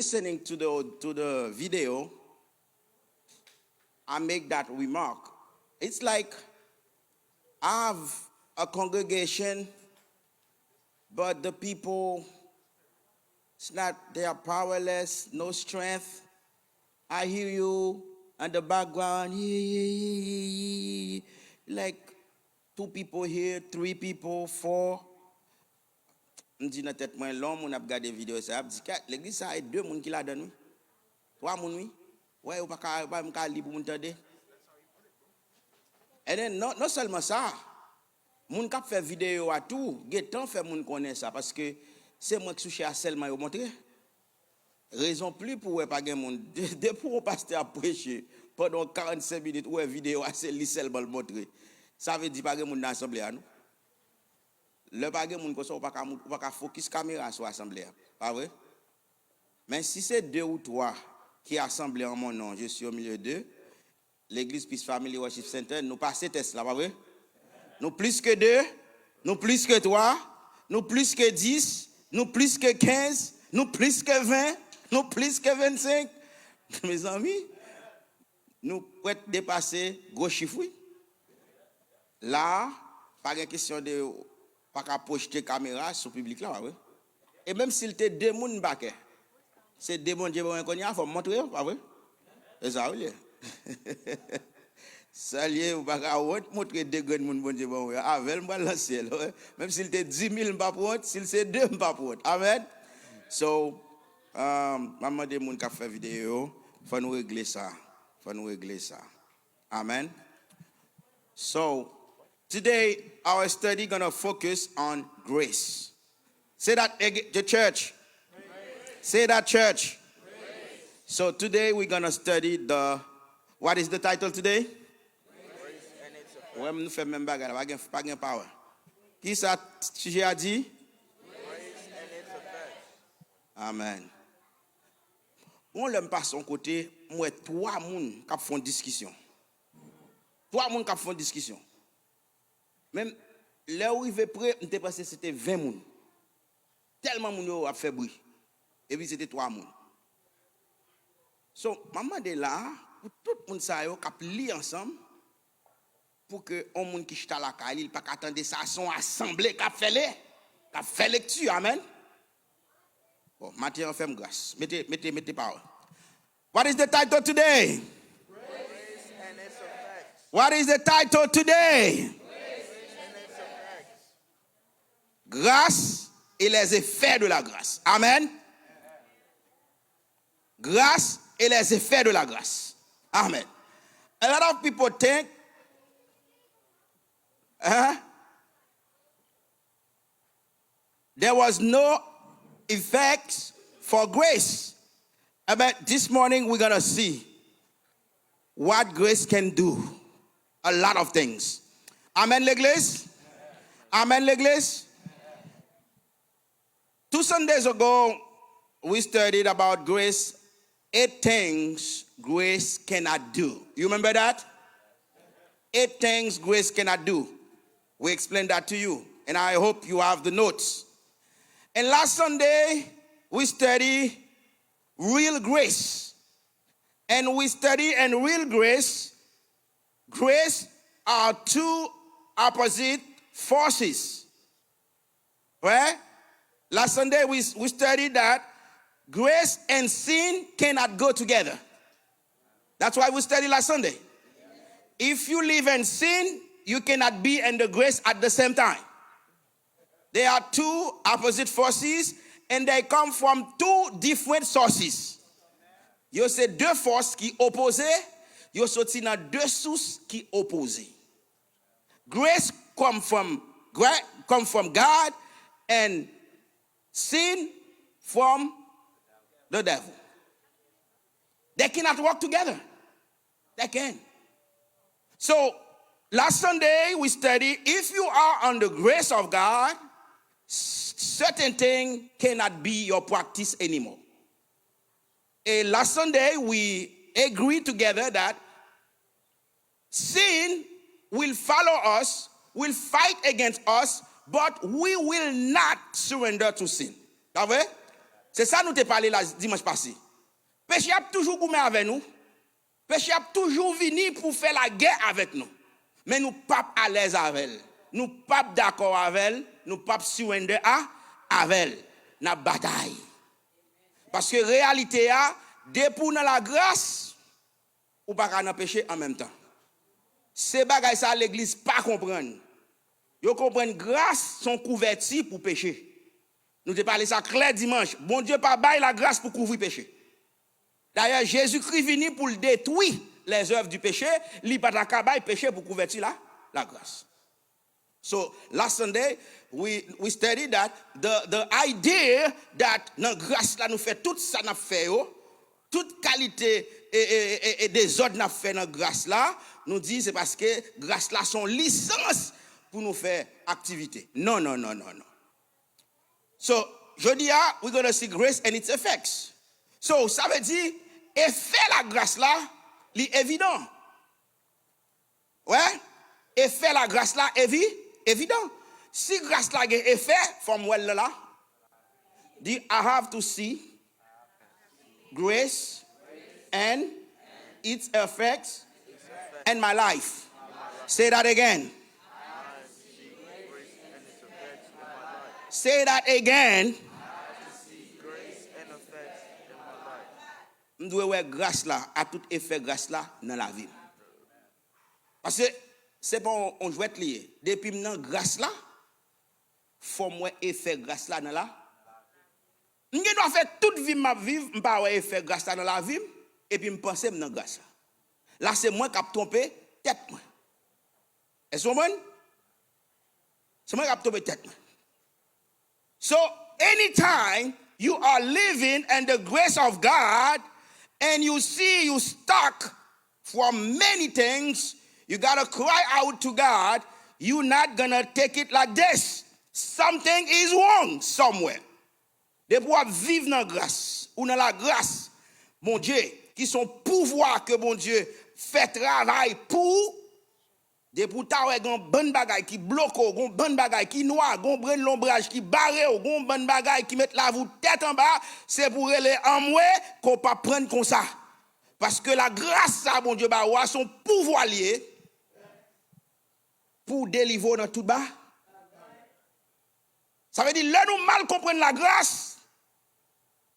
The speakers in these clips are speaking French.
listening to the video, I make that remark. It's like I have a congregation, but the people, it's not, they are powerless, no strength. I hear you in the background, like 2 people here, 3 people, 4. Je dis dans tête moi l'homme on a regardé vidéo ça, dit l'église ça est 2 monde qui la donne. 3 monde oui. Ouais, ou pas libre pour m'entendre. Et then non seulement ça, moun k'ap fait vidéo à tout, getan fait moun connaît ça parce que c'est moi qui souche à seulement yo montrer. Raison plus pour pas gen moun de pour pasteur prêcher pendant 45 minutes ou vidéo c'est li seulement montrer. Ça veut dire pas gen moun dans assemblée à nous. Le pas gen moun ko ça pas focus caméra sur assemblée. Pas vrai? Mais si c'est 2 ou 3 qui assemblés en mon nom, je suis au milieu d'eux. L'église Peace Family Worship Center, nous passons test là, pas vrai? Nous plus que 2, nous plus que 3, nous plus que 10, nous plus que 15, nous plus que 20, nous plus que 25. Mes amis, nous pouvons dépasser gros chiffres. Là, pas de question de pas qu'à projeter caméra sur le public là, pas vrai? Et même s'il était 2 moun baké, c'est 2 moun Dieu bon connait, faut montrer, pas vrai? C'est ça oui. Salut, ou pas montrer 2 grands moun bon Dieu bon avec moi dans ciel. Même s'il était 10 000 pas pour s'il c'est 2 pas pour. Amen. So maman des moun qui fait vidéo, faut nous régler ça. Amen. So today our study gonna focus on grace. Say that the church. Grace. Say that church. Grace. So today we're gonna study what is the title today? Grace and its effects. Ouais, nous fait même bagarre, pas gain power. Qui ça sujet a dit? Grace and its effects. Amen. On l'aime pas son côté, moi 3 moun qui font discussion. 3 moun qui font discussion. Même là où il veut près, on était passé c'était 20 moun. Tellement moun a fait bruit. Et puis c'était 3 moun. So, maman de là, pour tout le monde ça yo k'ap li ensemble pour que on monde qui chita la caille, il pas attendre ça son assemblée qu'a fait lecture. Amen. Bon, Matthieu on fait grâce. Mettez parole. What is the title today? Grace and its effects. What is the title today? Grâce et les effets de la grâce. Amen. Grâce et les effets de la grâce. Amen. A lot of people think there was no effects for grace. But this morning we're going to see what grace can do. A lot of things. Amen, l'église? Amen, l'église? 2 Sundays ago, we studied about grace, 8 things grace cannot do. You remember that? 8 things grace cannot do. We explained that to you, and I hope you have the notes. And last Sunday, we studied real grace. And we studied in real grace are 2 opposite forces. Right? Last Sunday, we studied that grace and sin cannot go together. That's why we studied last Sunday. If you live in sin, you cannot be in the grace at the same time. There are 2 opposite forces, and they come from 2 different sources. Yo c'est 2 forces qui opposées, yo sorti dans 2 sources qui opposées. Grace come from God, and sin from the devil. They cannot work together. They can. So, last Sunday we studied, if you are on the grace of God, certain things cannot be your practice anymore. And last Sunday we agreed together that sin will follow us, will fight against us, but we will not surrender to sin. Okay? C'est ça nous t'ai parlé la dimanche passé. Péché a toujours goûté avec nous. Péché a toujours venu pour faire la guerre avec nous. Mais nous pas à l'aise avec elle. Nous pas d'accord avec elle. Nous pas surrender avec elle. Nous bataille. Parce que réalité a, depuis dans la grâce, ou pas qu'à péché en même temps. Ces bagages ça l'église pas comprendre. Yo comprennent grâce sont couvertis pour péché. Nous te parlé ça clair dimanche. Bon Dieu pas bail la grâce pour couvrir péché. D'ailleurs Jésus-Christ venu pour le détruire les œuvres du péché, li pas ta bail péché pour couvrir la grâce. So last Sunday we studied that the idea that dans grâce là nous fait tout ça n'a fait toute qualité et des ordres n'a fait dans grâce là, nous dit c'est parce que grâce là son licence pour nous faire activité. Non. So, jeudi, we're going to see grace and its effects. So, ça veut dire, effet la grâce là, est évident. Ouais? Effet la grâce là, évident. Si grâce là a effet, from well là, dit, I have to see grace and its effects in my life. Say that again. Say that again. Nous devons voir grâce là, à tout effet grâce là dans la vie. Parce que c'est bon, on jouait lié. Depuis maintenant grâce là, faut moi effet grâce là dans la. Nous doit faire toute vie ma vivre, m'pas avoir effet grâce là dans la vie et puis me penser dans grâce là. Là c'est moi qui a trompé tête moi. Est-ce que vous c'est moi qui a trompé tête moi. So, anytime you are living in the grace of God and you see you stuck from many things, you got to cry out to God. You're not going to take it like this. Something is wrong somewhere. De pouvoir vivre dans la grâce ou dans la grâce, mon Dieu, qui sont pouvoirs que mon Dieu fait travail pour. De pour ta ouais gon bonne bagaille qui bloque gon bonne bagaille qui noie gon brin l'ombrage qui barre gon bonne bagaille qui met la vous tête en bas, c'est pour aller en moi qu'on pas prendre comme ça parce que la grâce ça bon Dieu ba wa son pouvoir lié pour délivrer dans tout bas. Ça veut dire là nous mal comprendre la grâce,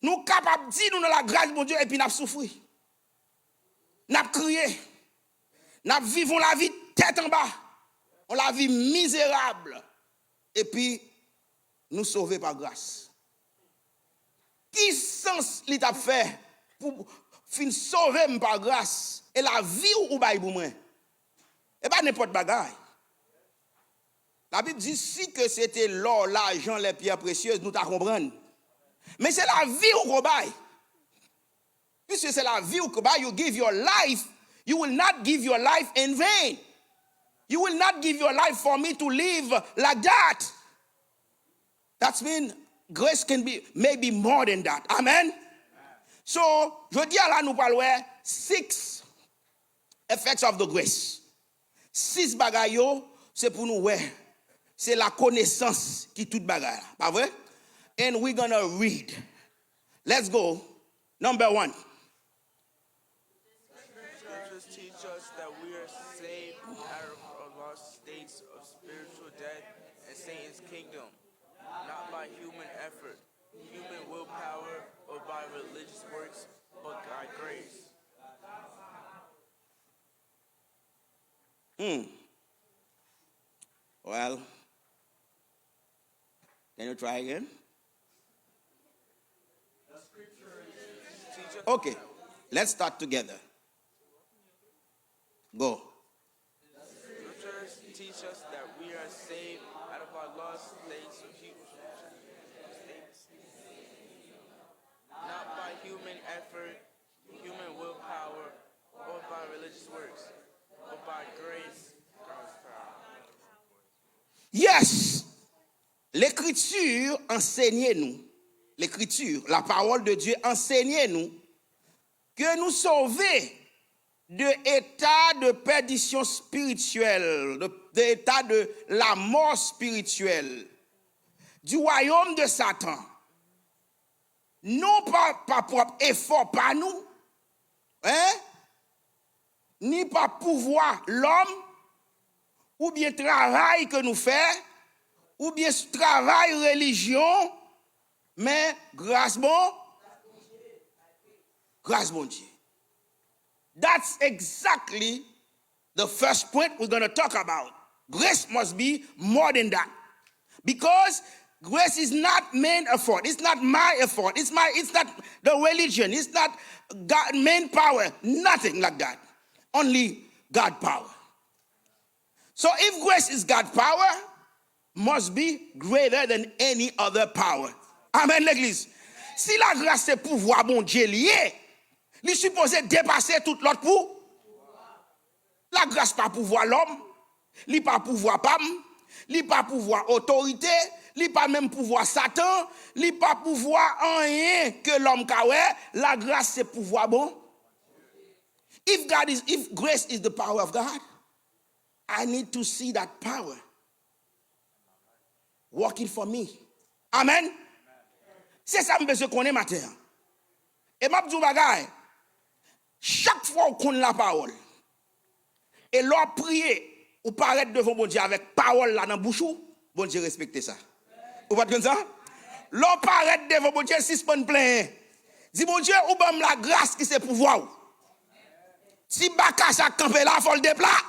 nous capable dire nous dans la grâce bon Dieu et puis n'a souffrir. N'a crier. N'a vivons la vie tête en bas, on la vie misérable, et puis nous sauver par grâce. Qui sens l'État fait pour fin sauver par grâce et la vie ou bail pour moi? Et pas n'importe bagaille. La Bible dit si que c'était l'or, l'argent, les pierres précieuses, nous t'as comprendre. Mais c'est la vie ou bail. Puisque c'est la vie ou bail, you give your life, you will not give your life in vain. You will not give your life for me to live like that. That means grace can be maybe more than that. Amen. So, je dis à la nous parlons 6 effects of the grace. 6 bagailles, c'est pour nous ouais. C'est la connaissance qui toute bagaille. Pas vrai? And we're gonna read. Let's go. Number 1. Kingdom, not by human effort, human willpower, or by religious works, but by grace. Well, can you try again? Okay, let's start together. Go. The scriptures teach us that we are saved out of our lost states of not by human effort, human willpower, or by religious works, but by grace, God's power. Yes, l'écriture enseigne-nous, l'écriture, la parole de Dieu enseigne-nous que nous sauver de état de perdition spirituelle, de état de la mort spirituelle, du royaume de Satan. non pas propre effort par nous, hein, ni par pouvoir l'homme, ou bien travail que nous faisons, ou bien travail religion, mais grâce bon Dieu. That's exactly the first point we're going to talk about. Grace must be more than that. Because grace is not main effort. It's not my effort. It's not the religion. It's not God main power. Nothing like that. Only God power. So if grace is God power, must be greater than any other power. Amen, l'église. Si la grâce c'est pouvoir bon Dieu lié, il est supposé dépasser tout l'autre pour. La grâce pas pouvoir l'homme, il pas pouvoir pam, il pas pouvoir autorité, il pas même pouvoir Satan, il pas pouvoir rien que l'homme kawe. La grâce c'est pouvoir bon. If grace is the power of God, I need to see that power working for me. Amen. C'est ça que je connais matin. Et m'a dit bagay, chaque fois qu'on la parole, et l'on prie, ou paraître devant bon Dieu avec parole là dans bouche, bon Dieu respecte ça. Vous voyez comme ça? L'on paraître devant bon Dieu si c'est plein. Dis bon Dieu, ou bam la grâce qui c'est pouvoir. Si baka ça camper là, faut le déplacer.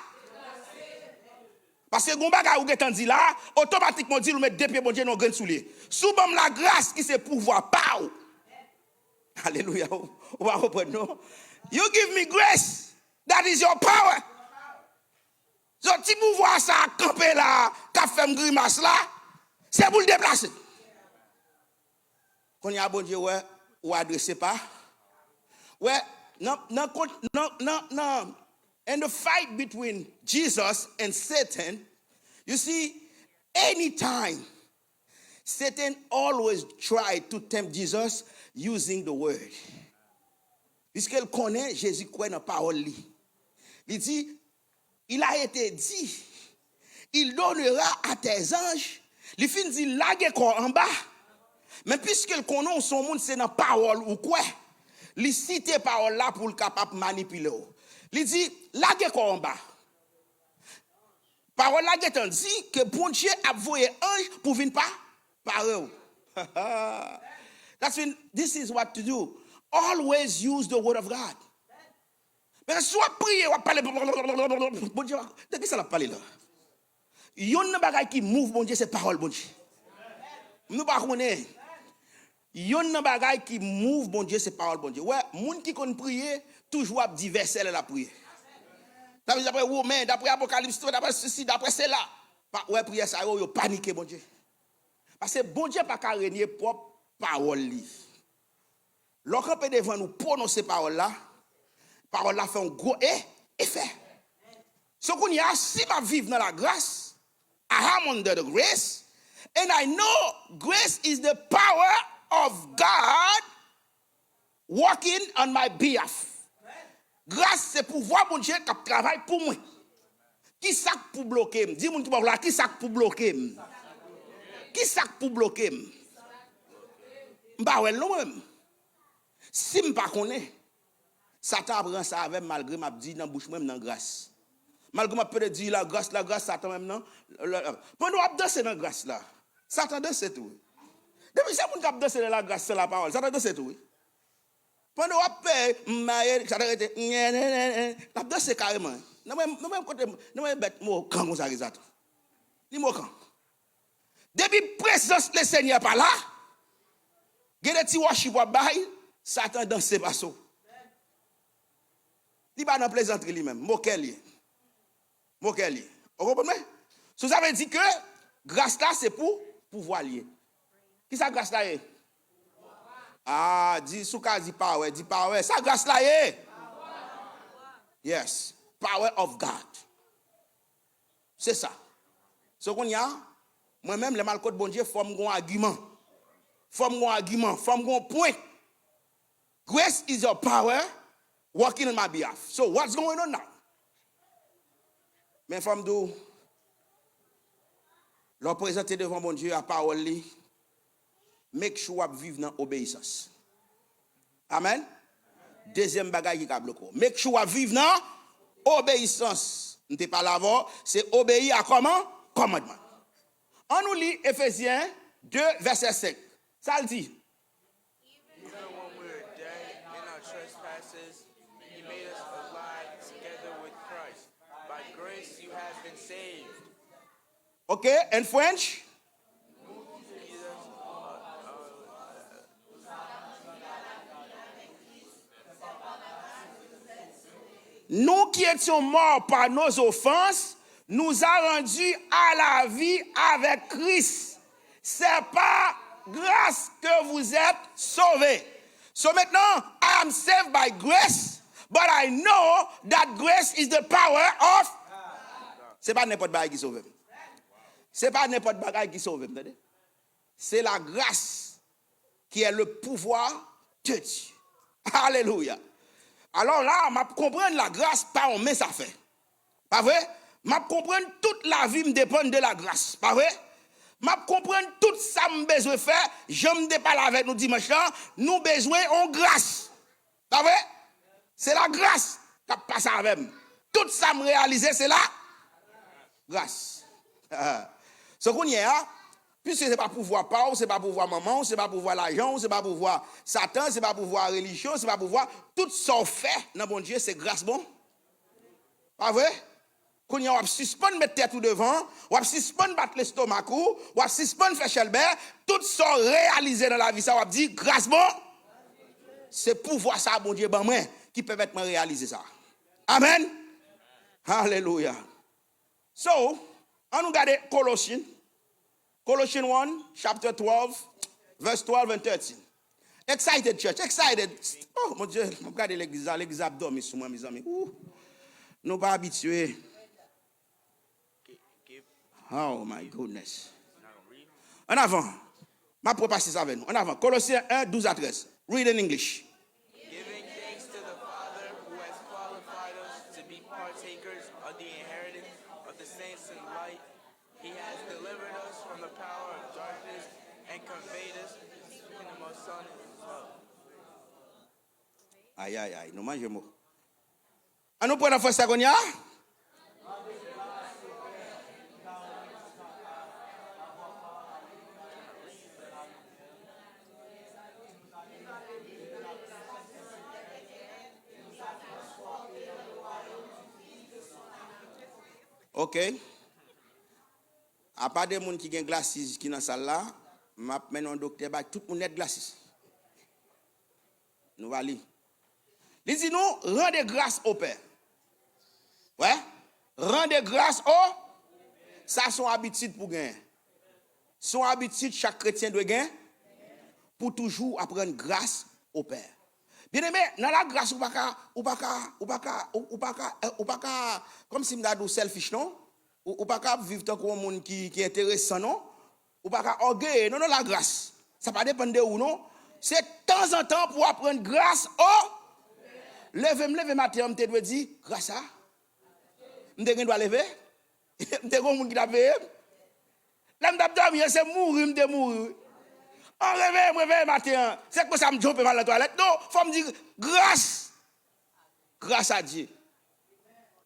Parce que gon bagay ou getan dit là, automatiquement dit ou mettre deux pieds bon Dieu dans grain soulier. Sous bam la grâce qui c'est pouvoir pas. Alléluia. On va reprendre non. You give me grace. That is your power. So ti pouvoir ça camper là, qu'a fait grimace là, c'est pour le déplacer. Quand y a bon Dieu ouais, ou adresser pas. Ouais, non. In the fight between Jesus and Satan, you see, anytime Satan always tried to tempt Jesus using the word. Puisqu'il connaît Jésus croit dans la parole. Il dit, il a été dit, il donnera à tes anges, il fin dit, lague quoi en bas. Mais puisqu'il connaît son monde, c'est dans la parole ou quoi, il cite parole là pour le capable manipuler. Il dit, lague quoi en bas. Parole là est dit que bon Dieu a envoyé ange pour venir par eux. This is what to do. Always use the word of God. Mais soit prier ou parler, bon Dieu, de qui ça la parler là? Yon nan bagay qui move bon Dieu c'est parole bon Dieu. Nous pas connaît. Yon nan bagay qui move bon Dieu c'est parole bon Dieu. Ouais, moun qui connaît prier toujours a dit verset la prier. D'après Romain, d'après Apocalypse, d'après ceci, d'après cela. Ouais, prière ça yo paniqué bon Dieu. Parce que bon Dieu pas qu'à régner propre parole li. Lorsqu'on peut devant nous prononcer parole là fait un gros effet. Ce qu'on y a, si je vivre dans la grâce, I am under the grace, and I know grace is the power of God working on my behalf. Grâce, c'est pouvoir bon Dieu qui travaille pour moi. Qui ça pour bloquer? Dis-moi qui parle là, qui ça pour bloquer? Qui ça pour bloquer? Bah ouais, non même. Si je ne connais pas, Satan prend ça avec malgré m'a dit dans bouche même dans grâce. Malgré m'a peut dire la grâce Satan même non. Pendant on danser dans grâce là. Satan danse tout. Depuis c'est mon cap danser dans la grâce c'est la parole. Satan danse tout. Pendant on paye Satan était la danse carrément. Non même côté non bête mot quand comme ça Satan. Ni mot quand. Depuis présence le Seigneur par là. Gade ti worship wa bay, Satan danse pas ça. Il pas dans plaisanterie lui-même, moquel. Vous comprenez? Ça veut dire que grâce là c'est pour pouvoir lier. Qui ça grâce là est? Ah, dit souka dit power, ça grâce là est. Yes, power of God. C'est ça. Ce qu'on y a, moi-même les malcotes bon Dieu forme un argument. Forme un point. Grace is your power working on my behalf. So what's going on now? Mais femme d'où leur présenter devant mon Dieu à parole li, make sure à vivre dans obéissance. Amen. Deuxième bagaille qui a bloqué. Make sure vivre dans obéissance. On ne pas là-bas, c'est obéir à comment? Commandement. On nous lit Éphésiens 2, verset 5. Ça le dit. Even when we were dead in our trespasses, he made us alive together with Christ. By grace you have been saved. Okay, in French? Nous qui étions morts par nos offenses, nous a rendus à la vie avec Christ. C'est par grâce que vous êtes sauvés. So maintenant, I am saved by grace, but I know that grace is the power of... C'est pas n'importe quoi qui sauve. C'est pas n'importe quoi qui sauve. C'est la grâce qui est le pouvoir de Dieu. Alléluia. Alors là, je comprends la grâce, pas on met ça fait. Pas vrai? Je comprends toute la vie me dépend de la grâce. Pas vrai? Je comprends tout ça me besoin faire. Je me déparle avec nous dimanche, nous besoin en grâce. Pas vrai? C'est la grâce qui passe avec moi. Tout ça me réaliser, c'est la grâce. Ce qu'on y a, puisque ce n'est pas pouvoir Paul, ce n'est pas pouvoir maman, ce n'est pas pouvoir l'argent, ce n'est pas pouvoir Satan, ce n'est pas pouvoir religion, ce n'est pas pouvoir. Tout ça fait dans bon Dieu, c'est grâce bon. Pas vrai? Quand on va suspendre mettre tête tout devant, on va suspendre battre l'estomac, on va suspendre faire chelbert, tout ça réalisé dans la vie, ça va dire grâce bon. C'est pouvoir ça, bon Dieu, ben moi, qui permet de réaliser ça. Amen. Alléluia. So, on nous regarde Colossians. Colossians 1, chapter 12, verse 12 and 13. Excited, church, excited. Oh, mon Dieu, je regarde l'église a dormi sur moi, mes amis. Nous pas habitués. Oh, my goodness. En avant. Ma pour passer ça avec nous. En avant. Colossiens 1, 12 à 13. Read in English. Giving thanks to the Father who has qualified us to be partakers of the inheritance of the saints in light. He has delivered us from the power of darkness and conveyed us to the kingdom of Son and His love. Aïe, aïe, aïe. Nous mangeons mot. On nous prend la fois seconde. OK. À part des gens qui ont des glaces qui sont dans la salle là, je vais un docteur, tout le monde a des glaces. Nous allons lire. Il dit nous, rendez grâce au Père. Ouais? Rendez grâce au. Ça, son habitude pour gagner. Son habitude, chaque chrétien doit gagner pour toujours apprendre grâce au Père. Bien aimé, dans la grâce, ou pas comme si je suis selfish, non? Ou pas vivre tant qu'on monde qui est intéressant, non? Ou pas orgueil, non, la grâce. Ça ne dépend de où, non? C'est de temps en temps pour apprendre grâce au. Lever matin, je te dis, grâce à. Je dois lever. Je dois lever. Là, je dois dormir, c'est mourir, je mourir. On réveille matin. C'est que ça me jumpe mal à la toilette. Non, il faut me dire grâce. Grâce à Dieu.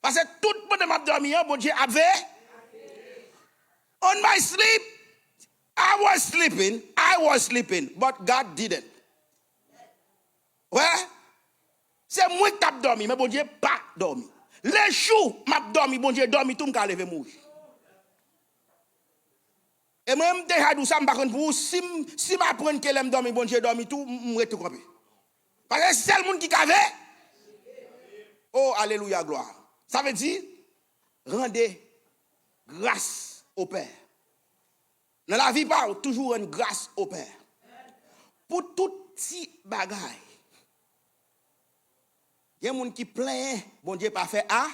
Parce que tout le monde m'a dormi, bon Dieu avait. On my sleep, I was sleeping, but God didn't. Ouais? C'est moi qui ai dormi, mais bon Dieu pas dormi. Les jours, m'a dormi, bon Dieu dormi, tout me lever mourir. Et même déjà tout ça, je ne pour si je m'apprends que l'aime dormir, bon Dieu dormi, tout, je vais tout camper. Parce que c'est le monde qui avait. Oh, alléluia, gloire. Ça veut dire, rendez grâce au Père. Dans la vie, toujours rendre grâce au Père. Pour tout petit bagaille. Il y a des gens qui plaignent, bon Dieu pas fait A.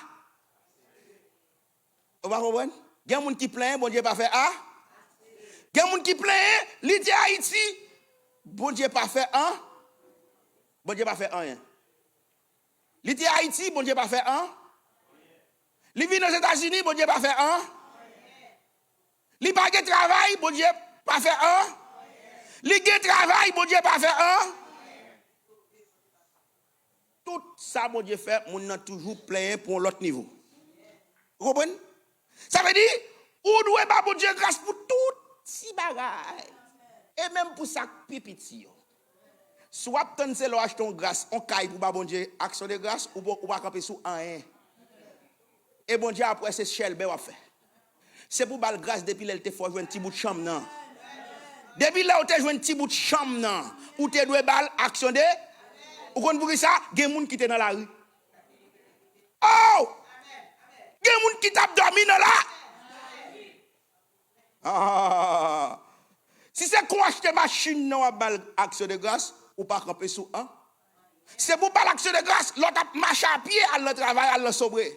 Vous comprenez? Il y a des gens qui plaignent, bon Dieu pas fait A. Il y a des gens qui plaignent, l'idée Haïti, bon Dieu pas fait un. Bon Dieu pas fait rien. L'idée Haïti, bon Dieu pas fait un. Li vit aux États-Unis, bon Dieu pas fait un. Li pas de travail, bon Dieu pas fait un. Li de travail, bon Dieu pas fait un. tout ça, mon Dieu fait, mon a toujours plein pour l'autre niveau. Vous comprenez? Ça veut dire, ou doit pas bon Dieu grâce pour tout si bagaille. Et même pour ça, pipiti. Soit tant c'est l'âge ton grâce, on caille pour bon Dieu, action de grâce, ou pas camper sous un. Et bon Dieu, après, c'est Shelbe va faire. C'est pour bal grâce depuis là, il te faut jouer un petit bout de chambre, non? Depuis là, où tu joué un petit bout de chambre, non? Où tu dois bal action de. Ou qu'on pour ça, il y a des gens qui sont dans la rue. Oh! Il y a des gens qui tapent dormi dans la. Ah! Si c'est qu'on achète machine, non, à bal action de grâce, ou pas camper sous un. C'est pour bal action de grâce, l'autre a marché à pied, à le travail, à le sobrer.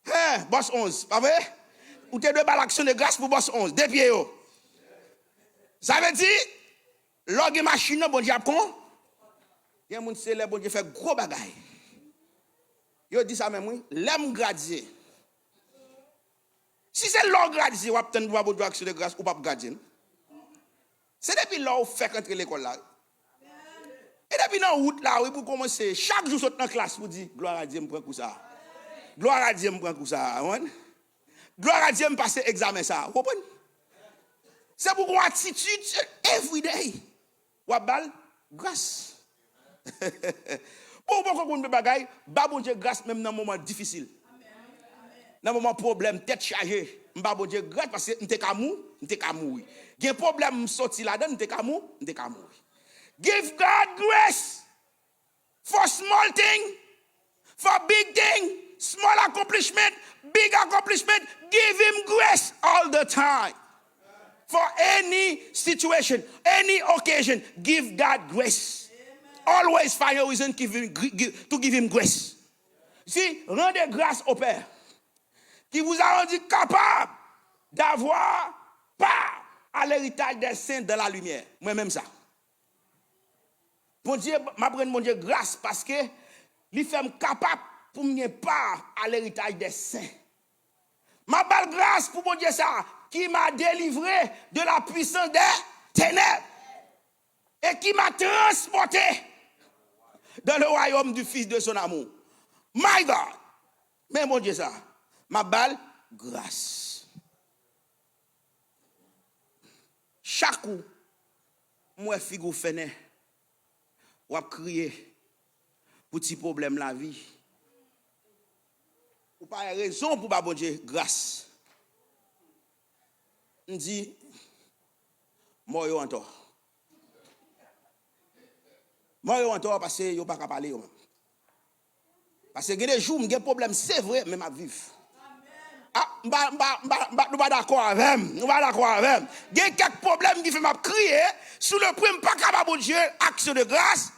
Hein, boss 11, pas vrai? Ou tu dois bal action de grâce pour boss 11, deux pieds. Ça veut dire, l'orgue machine, bon Dieu, con. Il y a des gens qui célèbrent, bon Dieu, fait gros bagaille. Yo dit ça même, oui, l'aime gradier. Si c'est l'orgue gradier, ou obtenir bon Dieu action de grâce, ou pas gradier. C'est depuis là où fait rentrer l'école là. Et depuis dans la route là, oui, pour commencer, chaque jour, saute dans la classe pour dire, gloire à Dieu, me prend pour ça. Gloire à Dieu, me prend pour ça. Gloire à Dieu, me passe examen ça. Vous comprenez? C'est pour une attitude every day. Ou bal grâce. Pour qu'on bagaille, ba bon Dieu grâce même dans un moment difficile. Dans un moment problème, tête chargée. Ba bon Dieu grâce parce que m'te ka mourir. Gen problème sorti là-dedans, m'te ka mourir. Give God grace for small thing, for big thing, small accomplishment, big accomplishment. Give him grace all the time. For any situation, any occasion, give God grace. Always find a reason to give him grace. Si, rendez grâce au Père, qui vous a rendu capable d'avoir part à l'héritage des saints de la lumière. Moi-même ça. Bon Dieu, m'apprenne mon Dieu grâce parce que il fait capable pour me part à l'héritage des saints. Ma balle grâce pour mon Dieu ça, qui m'a délivré de la puissance des ténèbres et qui m'a transporté dans le royaume du Fils de son amour. My God, mais mon Dieu ça, ma balle grâce. Chaque coup, moi figou fene, ou a crier pour petit problème la vie. Ou pas raison pour bon Dieu grâce. On dit moi yo encore. Moi yo encore parce que yo pas capable parler yo. Parce que des jours j'ai problème c'est vrai mais m'a vivre. Ah, nous pas d'accord avec nous pas d'accord avec. Il y a quelques problèmes qui fait m'a crier sous le prix pas capable bon Dieu action de grâce.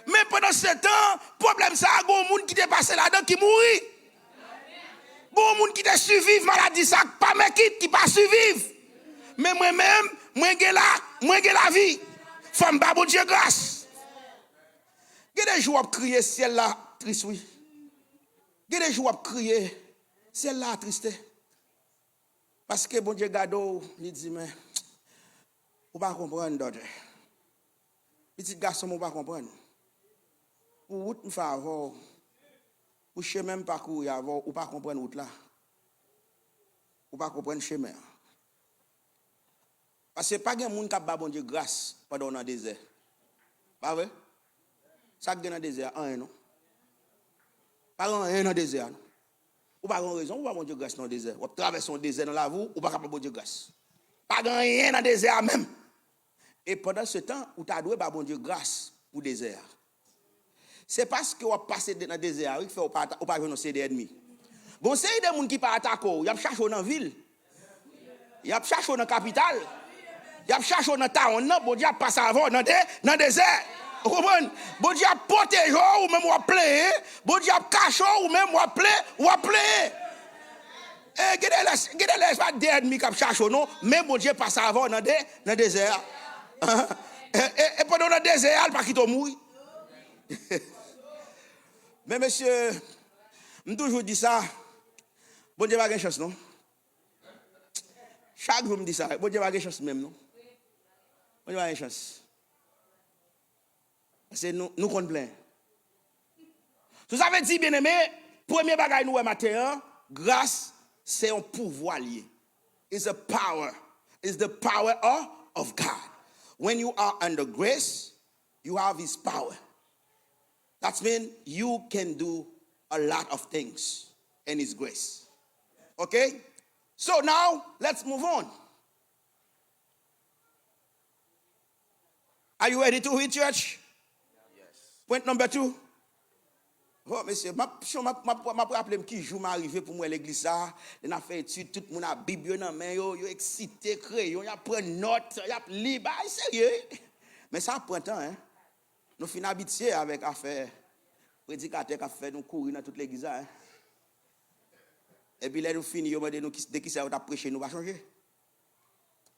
Mais pendant ce temps, problème ça gon monde qui est passé là-dedans qui mourit. Gon monde qui te survivre maladie ça pas mais qui pas survivre. Mais moi-même, moi j'ai la vie. Femme ba bon Dieu grâce. Il y a des jours à crier ciel là triste oui. Il y a des jours à crier ciel là triste. Parce que bon Dieu gado, il dit mais ou pas comprendre d'autre. Petit garçon on pas comprendre. Pour route me faire avoir pour chemin parcours avoir ou pas comprendre route là. Ou pas comprendre chemin. Parce que pas de monde qui a bon Dieu grâce pendant le désert. Pas vrai? Ça qui est dans le désert, un non. Pas un dans le désert. Ou pas de raison, ou pas bon Dieu grâce dans le désert. Ou traverser un désert dans la vie, ou pas capable bon Dieu grâce. Pas rien dans le désert même. Et pendant ce temps, où tu as doué bon Dieu grâce pour le désert. C'est parce que vous passez dans le désert, il fait ou pas jouer des ennemis. Bon, c'est des gens qui pas attaquer, ils ont cherché dans la ville. Ils ont cherché dans la capitale. Il a cherché dans ta on bon Dieu passe avant dans le désert. Vous comprenez? Bon Dieu protège ou même ou plein. Bon Dieu cache ou même ou plein. Et gade pas des ennemis qui cherche non, mais bon Dieu passe avant dans le désert. Et pendant le désert, il pas quitter mourir. Mais monsieur, je toujours dis ça. Bon Dieu pas de chance non. Chaque jour me dit ça. Bon Dieu pas de chance même non. On a une chance. Parce que nous comptons plein. So ça veut dire, bien aimé, premier bagage nous matin, grâce, c'est un pouvoir lié. It's a power. It's the power of God. When you are under grace, you have his power. That means you can do a lot of things in his grace. Okay? So now, let's move on. Are you ready to read, church? Yes. Point number 2. Oh, monsieur, je rappelle qui jour m'arrivé pour moi l'église ça, on a fait étude, tout le monde a Bible dans main yo excité, crayon, y a prend note, y a li ba sérieux. Mais ça prend temps hein. Nous fin habitués avec affaire prédicateur qui a fait nous courir dans toute l'église hein. Et puis là nous fini yo demander nous de qui ça on a prêché nous va changer.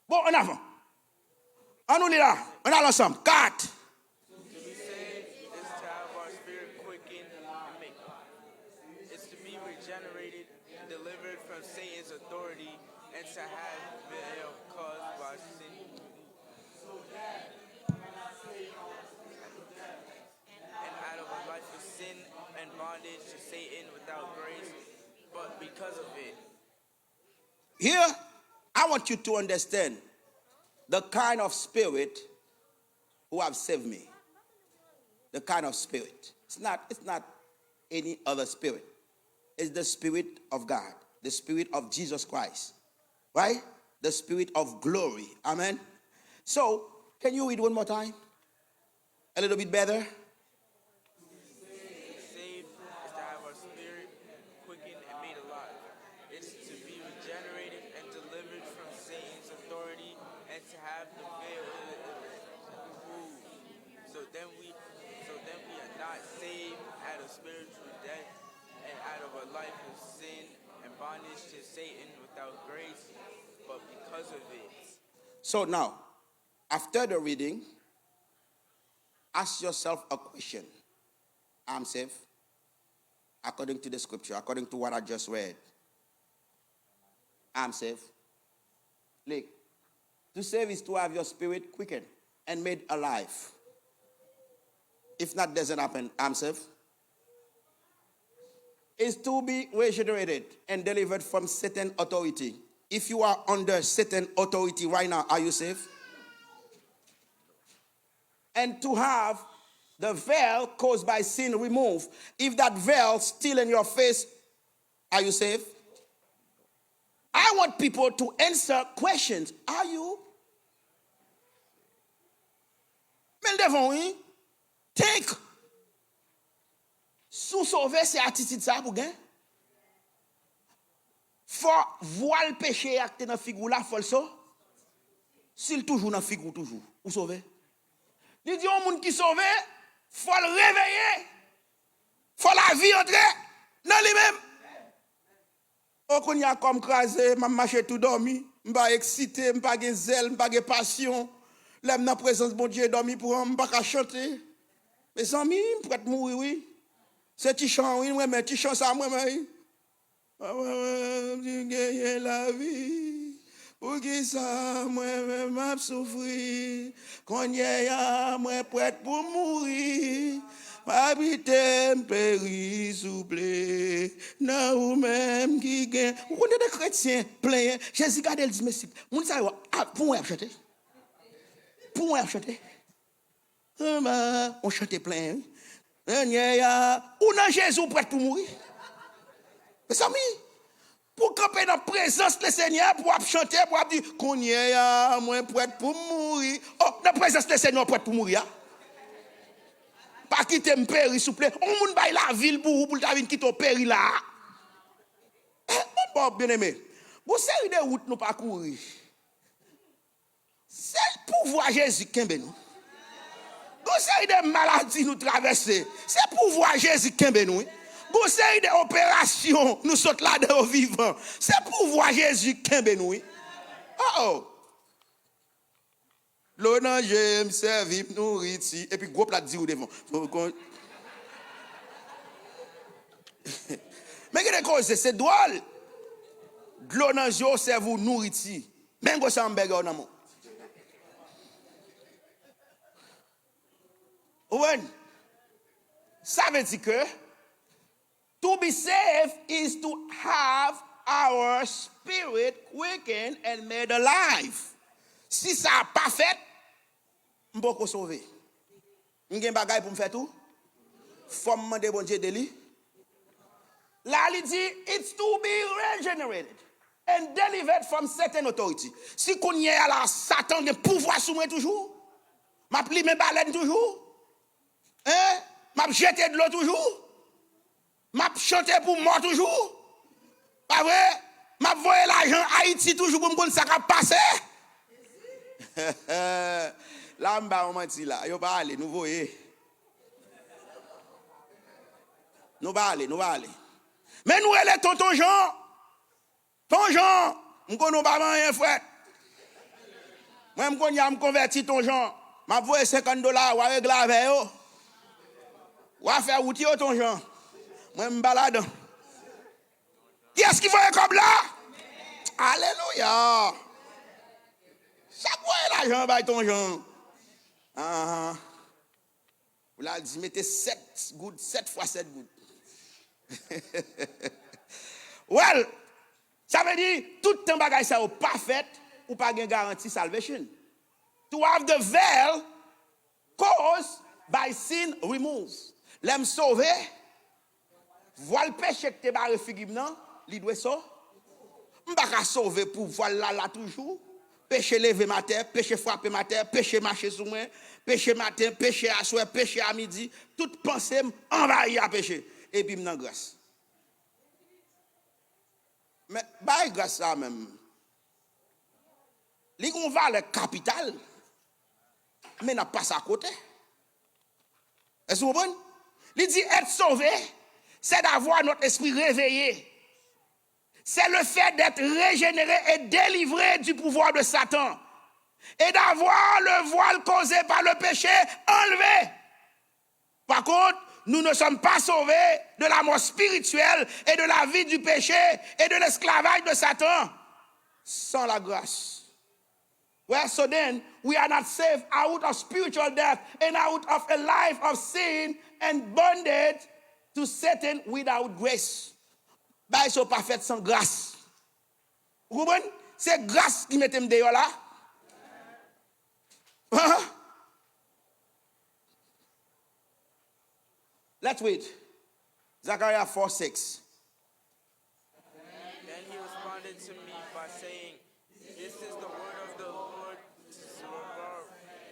Bon, en avant. On nous là, on a l'ensemble. 4. Regenerated, delivered from Satan's authority, and to have veil caused by sin. And out of a life of sin and bondage to Satan without grace, but because of it. Here, I want you to understand the kind of spirit who have saved me. The kind of spirit. It's not any other spirit. It's the Spirit of God, the Spirit of Jesus Christ, right? The Spirit of glory. Amen. So, can you read one more time? A little bit better. Saved is to have our spirit quickened and made alive. It's to be regenerated and delivered from Satan's authority and to have the veil removed. So then we are not saved out of spiritual death and out of a life of sin and bondage to Satan without grace, but because of it. So now, after the reading, ask yourself a question. I'm saved according to the scripture, according to what I just read. I'm saved. Look, to save is to have your spirit quickened and made alive. If that doesn't happen, I'm saved. Is to be regenerated and delivered from Satan authority. If you are under Satan authority right now, are you saved? And to have the veil caused by sin removed. If that veil still in your face, are you saved? I want people to answer questions. Are you? Mais devant oui, think. Sous sauver c'est attitude ça pour gain. Faut voir le péché acté dans figure là faut le so. S'il toujours dans figure toujours ou sauver. Il dit au monde qui sauvé, faut le réveiller. Faut la vie entrer dans lui-même. O qu'on y a comme crasé, m'a marché tout dormi, m'pa excité, m'pa gen zèle, m'pa gen passion. Là dans présence bon Dieu dormi pour m'pa ka chanter. Mes amis, prête mourir oui. C'est petit chant, oui, mais petit chant ça, moi, oui. Gagner la vie, pour qui ça, moi, m'a souffrir. Quand y a, moi, prête pour mourir. Habiter, périr, souple. Non, ou même qui gagne. Vous connaissez des chrétiens pleins. Jésus, regardez, il dit, mais si, vous savez, pour moi, chanter. Pour moi, chanter. On chante plein. Ou non Jésus prêt pour mourir. Mes amis, pour camper dans la présence du Seigneur, pour chanter, pour dire qu'on y est, moi prêt pour mourir. Oh, dans la présence du Seigneur, prêt pour mourir. Pas quitter me périr, s'il vous plaît. On moun bay la ville pour ta vie quitter périr là. Bon, bien aimé. Vous série de routes nous parcourir. C'est le pouvoir Jésus qui est nous. Vous série de maladies nous traverser. C'est le pouvoir Jésus qui est nous. Vous série de opérations nous sommes là de vivants. C'est le pouvoir Jésus qui est nous. Oh. L'on j'aime servir nourrir et puis gros plat dit ou devant. Mais qu'est-ce que c'est drôle. L'on je serve vous nourrir même go hamburger na mo. Ouais. Ça veut dire que To be saved is to have our spirit quickened and made alive. Si ça n'a pas fait, je ne peux pas sauver. Je n'ai pas de pour me faire tout. Faut me demander bon Dieu de lui. Là, il dit, it's to be regenerated and delivered from certain authority. Si qu'on y est à la Satan de pouvoir sur moi toujours, m'a pli mes baleines toujours, hein, m'a jeté de l'eau toujours, m'a chanté pour moi toujours, pas vrai, m'a voyé l'argent Haïti toujours pour me connaître ça qui a passé. Là, on menti là, yo pas aller, nous voyons. Nous pas aller. Mais nous, elle est tonton Jean. Tonton Jean, nous connaissons pas rien, frère. Moi, je me converti, tonton Jean. Je vais $50, je vais régler avec eux. Je vais faire outil, tonton Jean. Moi, je me balade. Qui est-ce qui fait comme là? Alléluia. Chaque fois, l'argent, tonton Jean. Vous l'avez dit, mettez 7 gouttes, 7 fois 7 gouttes. Well, ça veut dire tout le temps bagage ça ou pas fait ou pas gain garantie salvation. To have the veil caused by sin removed. L'aime sauver. Voile péché que te barre figure non, li doit ça. M'pa ka sauver pour voile là toujours. Péché lever matin, péché frapper matin, péché marcher sous moi, péché matin, péché à soir, péché à midi, toute pensée envahie à péché. Et puis m'nan grâce. Mais bah grâce ça même. Li gon valeur capital. Mais n'a pas ça à côté. Est-ce que vous comprenez? Il dit être sauvé, c'est d'avoir notre esprit réveillé. C'est le fait d'être régénéré et délivré du pouvoir de Satan. Et d'avoir le voile causé par le péché enlevé. Par contre, nous ne sommes pas sauvés de la mort spirituelle et de la vie du péché et de l'esclavage de Satan sans la grâce. Well, so then, we are not saved out of spiritual death and out of a life of sin and bondage to Satan without grace. Bah, ils sont pas faits sans grâce. Vous comprenez? C'est grâce qui mette me dehors là. Let's read. Zechariah 4:6. Then he responded to me by saying, this is the word of the Lord,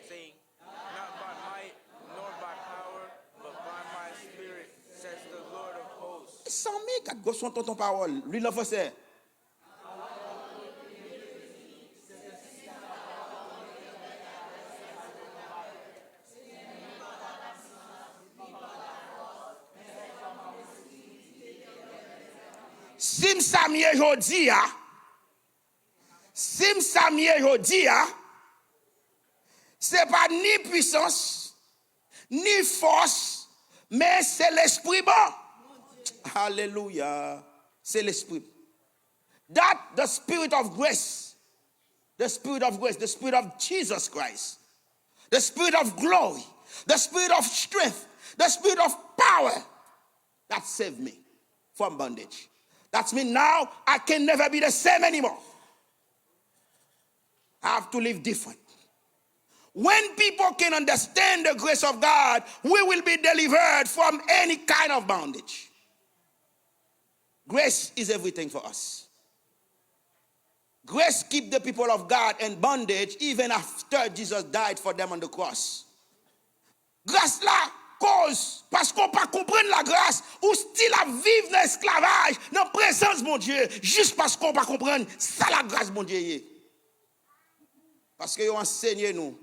saying, not by might, nor by power, but by my spirit, says the Lord of hosts. 100 000 4 gosses sont ton parole. Lui, le français. Sim Samye jodi a, c'est pas ni puissance, ni force, mais c'est l'esprit bon. Alléluia. C'est l'esprit. That the spirit of grace, the spirit of Jesus Christ, the spirit of glory, the spirit of strength, the spirit of power that saved me from bondage. That means now I can never be the same anymore. I have to live different. When people can understand the grace of God, we will be delivered from any kind of bondage. Grace is everything for us. Grace keeps the people of God in bondage even after Jesus died for them on the cross. Grâce là, cause, parce qu'on pas comprendre la grâce, ou style à vivre dans l'esclavage, dans la présence de mon Dieu, juste parce qu'on pas comprendre, ça la grâce mon Dieu. Parce que vous enseignez nous,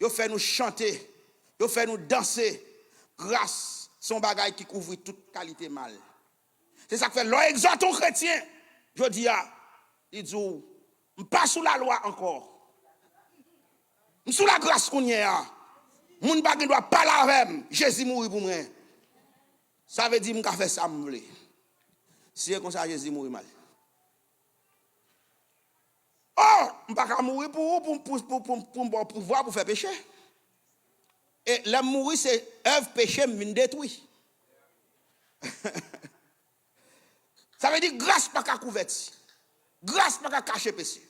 vous fait nous chanter, vous fait nous danser. Grâce, son bagage qui couvre toute qualité mal. C'est ça que fait l'on exhorte aux chrétiens. Je dis, il dit, je pas sous la loi encore. Je sous la grâce qu'on y a. Moun bagay doit parler avec Jésus mourir pour moi. Ça veut dire que je fais ça me voulez. Si comme ça Jésus mourir mal. Oh, je ne peux pas mourir pour pouvoir pour faire péché. Et la mourir c'est œuvre péché me détruit. Ça veut dire grâce pas qu'à couvert. Grâce pas qu'à cacher péché.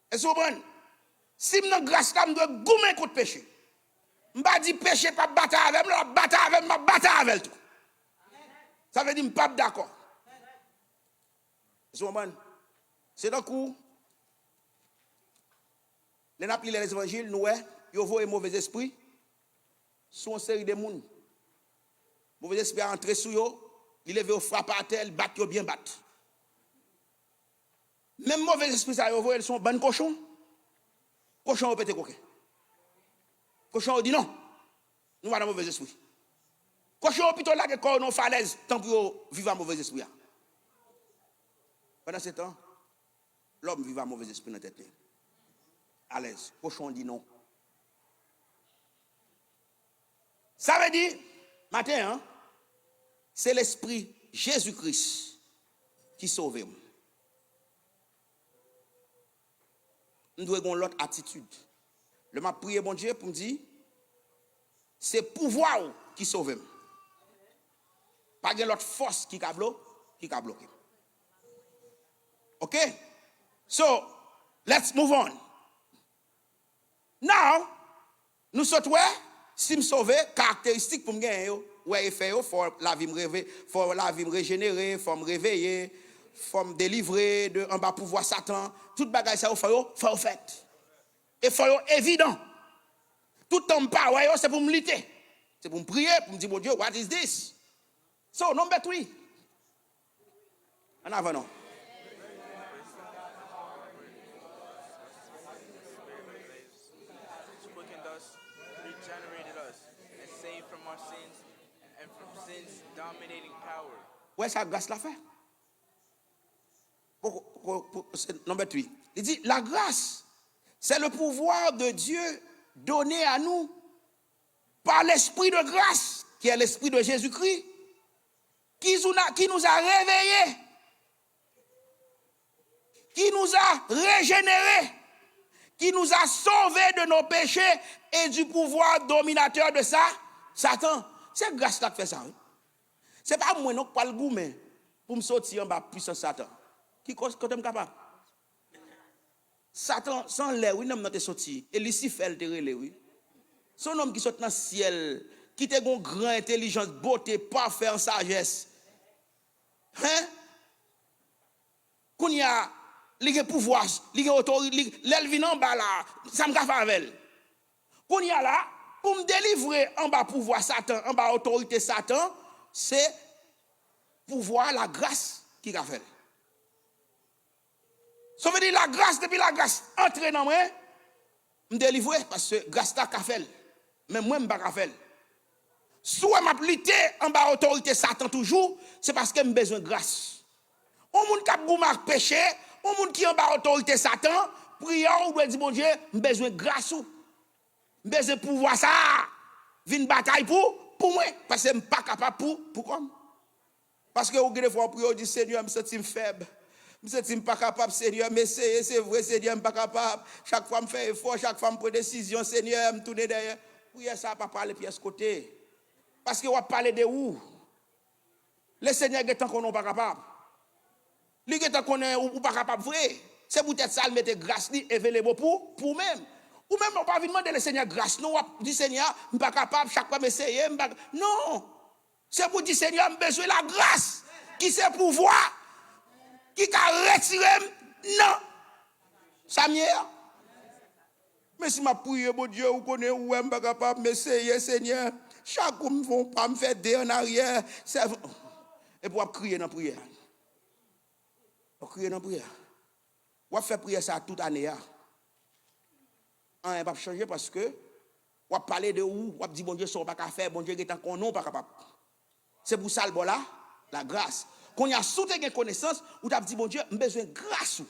Est-ce que vous comprenez? Si je grâce là, je dois gommer contre péché. Je ne pas dire péché pas battre avec moi, battre avec moi, battre avec tout. Ça veut dire que je ne suis pas d'accord. Est-ce que vous comprenez? C'est d'un coup, les naples les évangiles, nous, ils voient un mauvais esprit sur une série de monde. Mauvais esprit a entré sur eux, il lève au frappe à terre, bat yo bien bat. Même mauvais esprit ça yo voient ils sont bonnes cochons. Cochon au pété coquin. Cochon dit non. Nous pas dans mauvais esprit. Cochon plutôt là que corps non falaise tant pour vivre un mauvais esprit. Pendant ce temps, l'homme vit un mauvais esprit dans la tête. À l'aise. Cochon dit non. Ça veut dire, matin, hein, c'est l'esprit Jésus-Christ qui sauve. Nous devons avoir l'autre attitude. Le m'a prié bon Dieu pour me dire, c'est pouvoir qui sauve. Pas de l'autre force qui a bloqué. OK? So, let's move on. Now, nous sommes si me sauver, caractéristique pour me gagner, ouais, fait, faut la vie me rêver, faut la vie me régénérer, faut me réveiller, faut me délivrer de en bas pouvoir Satan. Toute bagaille ça faut fait. Et faut évident. Tout temps pas ouais, c'est pour me lutter. C'est pour me prier, pour me dire mon Dieu, what is this? So, number 3. En avant non. Dominating power. Ouais, ça grâce la fait. Number 3. Il dit la grâce, c'est le pouvoir de Dieu donné à nous par l'esprit de grâce, qui est l'esprit de Jésus-Christ, qui nous a réveillés, qui nous a régénérés, qui nous a sauvés de nos péchés et du pouvoir dominateur de ça, Satan. C'est grâce là qui fait ça. Oui? C'est pas moi non pas le goût mais pour me sortir en bas puissance Satan. Qui quand même capable. Satan sans l'air oui non te sorti et Lucifer te relé oui. Son homme qui sort dans le ciel, qui te une grande intelligence, beauté, parfait en sagesse. Hein? Qu'on y a les pouvoir, les autorité, l'elvin en bas là, ça me fait avec. Qu'on y a là pour me délivrer en bas pouvoir Satan, en bas autorité Satan. C'est pouvoir la grâce qui a fait. Ça veut dire la grâce, depuis la grâce entre dans moi, me délivrer parce que grâce ta qu'a fait. Mais moi, je ne peux pas faire. Soit je lutte en bas autorité Satan toujours, c'est parce que j'ai besoin de grâce. On monde qui a goûté péché, on monde qui en bas autorité Satan, prière ou doit dire mon Dieu, j'ai besoin de grâce. J'ai besoin de pouvoir ça. Vine bataille pour moi parce que je ne suis pas capable pour comme. Parce que au des fois on dit Seigneur, je me sens faible. Je ne suis pas capable, Seigneur, mais c'est vrai, Seigneur, je ne suis pas capable. Chaque fois je fais effort, chaque fois je prends décision, Seigneur, je me tourne derrière. Oui, ça pas parler pièce côté. Parce que on va parler de où? Le Seigneur est tant qu'on n'est pas capable. Lui est tant qu'on n'est pas capable vrai. C'est peut-être ça, il mette grâce, il éveille pour même. Ou même, on ne va pas demander le Seigneur grâce. Non, on dit Seigneur, je ne suis pas capable, chaque fois, m'essayer. Non. C'est pour dire Seigneur, j'ai besoin de la grâce. Qui c'est pouvoir, qui a retiré. Non. Ça m'y est. Mais si je prie, mon Dieu, vous connaissez où je ne suis pas capable, m'essayer, Seigneur. Chaque fois, je ne vais pas me faire des en arrière. Et pour crier dans la prière. Pour crier dans la prière. On fait prier ça toute année. On ne va pas changer parce que on va parler de où, on va dire bon Dieu, ça ne va pas faire, bon Dieu, il est en non pas capable. C'est pour ça le bon là, la grâce. Quand il y a soutenu une connaissance, on a dit bon Dieu, j'ai besoin de grâce.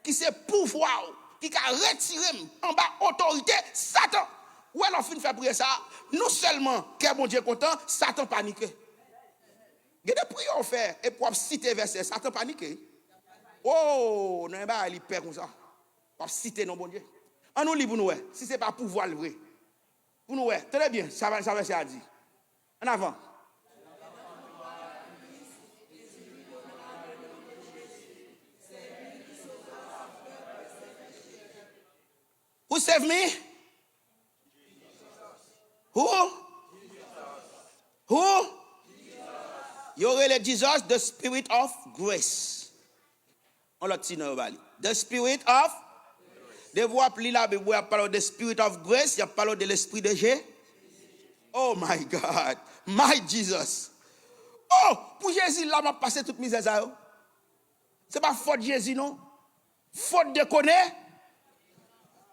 Qui c'est pouvoir, qui a retiré en bas autorité, Satan. Ou alors, fin fait prier ça, non seulement que bon Dieu content, Satan panique. Il y a des prières faire et pour citer verset, Satan panique. Oh, non, il perd comme ça. Pour citer non bon Dieu. On nous lit pour nous, si ce n'est pas pouvoir le vrai. Pour nous, très bien, ça va dire. En avant. Who saved me? Who? Who? You relate Jesus, the spirit of grace. On l'a dit dans le The spirit of. De vous appeler la Bible, il y a parlé de spirit of grace, il y a parlé de l'esprit de Jésus. Oh my God, my Jesus. Oh, pour Jésus, là, m'a passé toute misère ça. C'est pas faute de Jésus, non? Faute de connaître.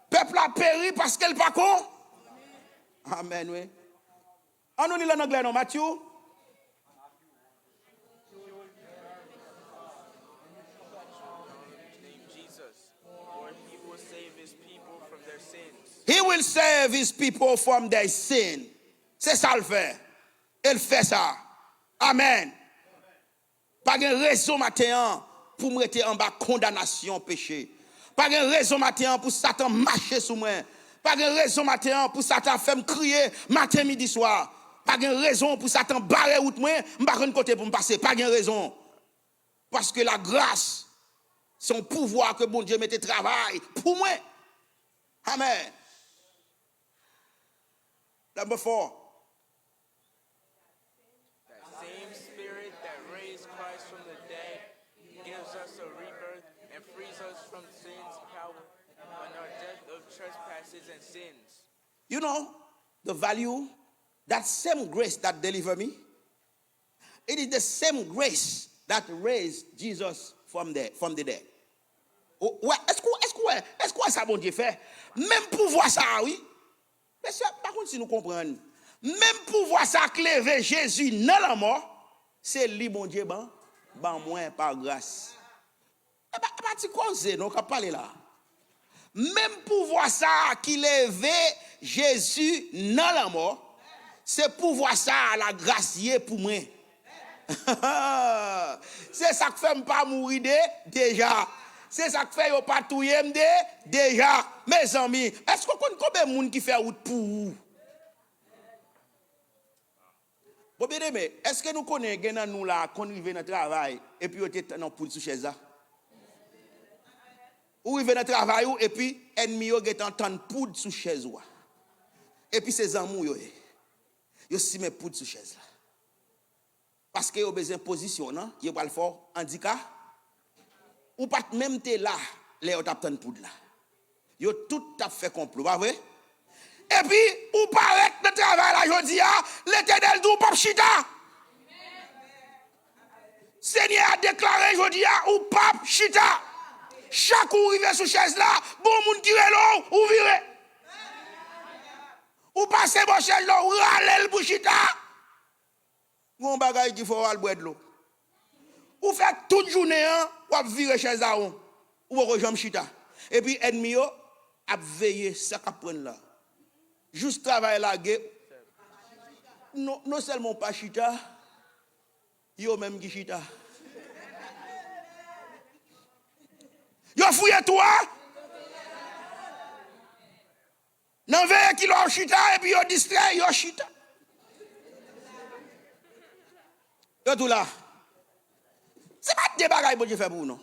Peuple a péri parce qu'elle pas con. Amen, oui. On nous lit en anglais, non, Matthieu? He will save his people from their sin. C'est ça le fait. Il fait ça. Amen. Pas de raison matin pour me mettre en bas condamnation péché. Pas de raison matin pour Satan marcher sur moi. Pas de raison matin pour Satan faire me crier matin midi soir. Pas de raison pour Satan barrer route moi, m'pa de côté pour me passer. Pas de raison. Parce que la grâce, son pouvoir que bon Dieu mette travail pour moi. Amen. Number 4. That same spirit that raised Christ from the dead gives us a rebirth and frees us from sin's power and our death of trespasses and sins. You know the value, that same grace that delivered me, it is the same grace that raised Jesus from the dead. Est-ce que ça bon Dieu fait? Même pouvoir ça, oui. Mais par contre, si nous comprenons, même pouvoir ça clever Jésus dans la mort, c'est lui, bon Dieu, ban moins par grâce. Et pas tu cause, non, qu'à parler là. Même pouvoir ça qui levait Jésus dans la mort, c'est pouvoir ça la grâce pour moi. C'est ça qui fait pas mourir déjà. C'est ça qui fait yo pas touyer déjà. Mes amis, est-ce qu'on connaît combien de monde qui fait route pour vous? Bon bien aimé, est-ce que nous connaissons nous là quand nous venons dans travail et puis on était dans pour sous chaise là? Ou venons dans travail et puis ennemi yo get entendre poudre sous chaise là. Et puis ses amours yo si met poudre sous chaise là. Parce que yo besoin position non, yo pas le fort handicap. Ou pas même t'es là, les autres t'attendent poudre là. Yo tout t'a fait complot, pas vrai? Et puis ou paraît de travail là jodi a, l'Éternel dit ou pas chita. Seigneur a déclaré jodi a ou pas chita. Chaque ou rive sous chaise là, bon monde qui relo ou vire. Ou passer bon chaise là ou râler pour chita. Gon bagay qui faut al boire de l'eau. Ou fait toute journée ou virer chaise là ou rejoindre chita. Et puis ennemi yo a veiller ça qu'a prendre là. Juste travail là non seulement pas chita, yo même qui chita. Yo fouillé toi. Non veille qui leur chita et puis yo distrait yo chita. Yo tout là. C'est pas des bagailles que Dieu fait pour nous.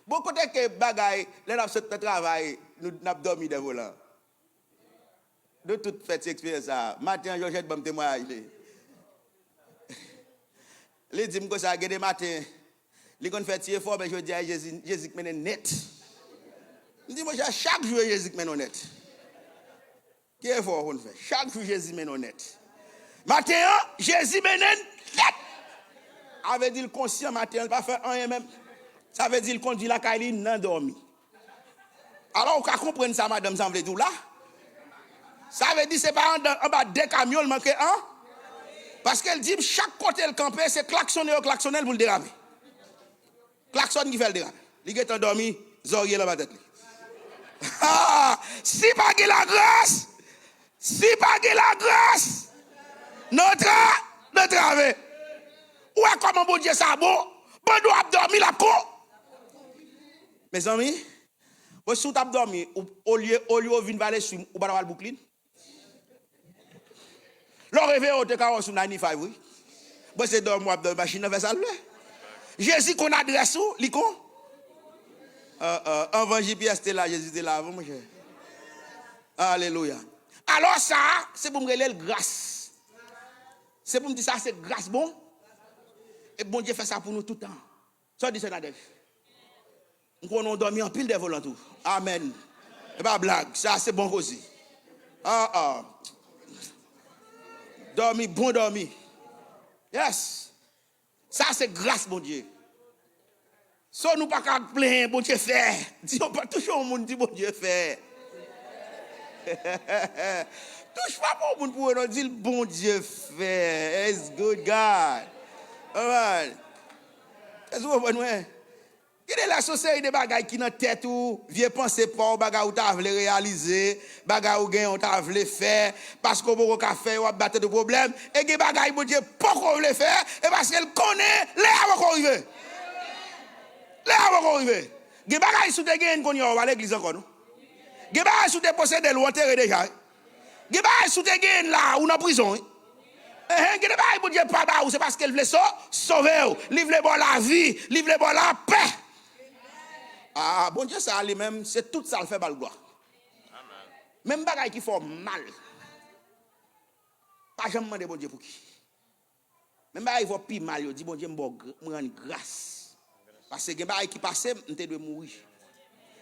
Bon côté que bagaille, là n'a fait travail, nous n'a dormi de volant. De toute cette expérience ça, matin Georgette bon témoignage. Les dit que ça gade matin, les kon fait tirer fort mais je dis à Jésus mène net. Il dit moi chaque jour Jésus mène net. Qui est fort on fait. Chaque jour Jésus mène net. Matin Jésus mène net. Avait dit le conscient matin, pas faire rien même. Ça veut dire le conduit la caille non dormi. Alors on peut comprendre ça madame ça veut dire là. Ça veut dire c'est pas en bas des camions manque un. Parce qu'elle dit chaque côté le camper c'est klaxonner pour le déraper. Klaxon qui fait le déraper. Il est endormi, zorier la tête. Si pas que la grâce, notre avec. Ou est comment bon Dieu ça bon doit dormir la cour. Mes amis, vous sous tap dormi au lieu vinn valer sur ou pas dans le boucline. Le réveil au te carrosse sur 95 oui. Bon c'est dormir dans machine vers ça. Jésus qu'on adresse où, licon. Avant JPS était là, Jésus était là, mon cher. Alléluia. Alors ça, c'est pour me relayer grâce. C'est pour me dire ça, c'est grâce bon. Et bon Dieu fait ça pour nous tout le temps. Ça dit c'est Nadège. On dormi en pile de volants tout. Amen. Et pas blague, ça c'est bon aussi. Dormi, bon dormi. Yes. Ça c'est grâce bon Dieu. Ça nous pas qu'à plaindre bon Dieu fait. Disons pas toujours au monde dit bon Dieu fait. Touche pas pour monde pour nous dire bon Dieu fait. It's good God. All right. Est-ce que vous comprenez? Quelle est la société de bagaille qui dans tête ou vieux penser pas bagaille ou t'a voulu réaliser, bagaille ou gain ou t'a voulu faire parce qu'on peut pas faire ou battre de problème et que bagaille bon Dieu pas qu'on veut faire et parce qu'elle connaît les avant qu'on arrive. Les avant qu'on arrive. Que bagaille sous te gain qu'on y a à l'église encore non. Que bagaille sous te posséder ou enterrer déjà. Que bagaille sous te gain là ou dans prison. Que bagaille bon Dieu pas ba ou c'est parce qu'elle veut sauver, livrer bon la vie, livrer bon la paix. Ah, bon Dieu, ça lui-même, c'est tout ça le fait mal gloire. Même bagaille qui font mal. Pas jamais demander bon Dieu pour qui. Même bagaille qui font pire mal, il dit bon Dieu, me rendre grâce. Parce que bagaille qui passe, on te doit mourir.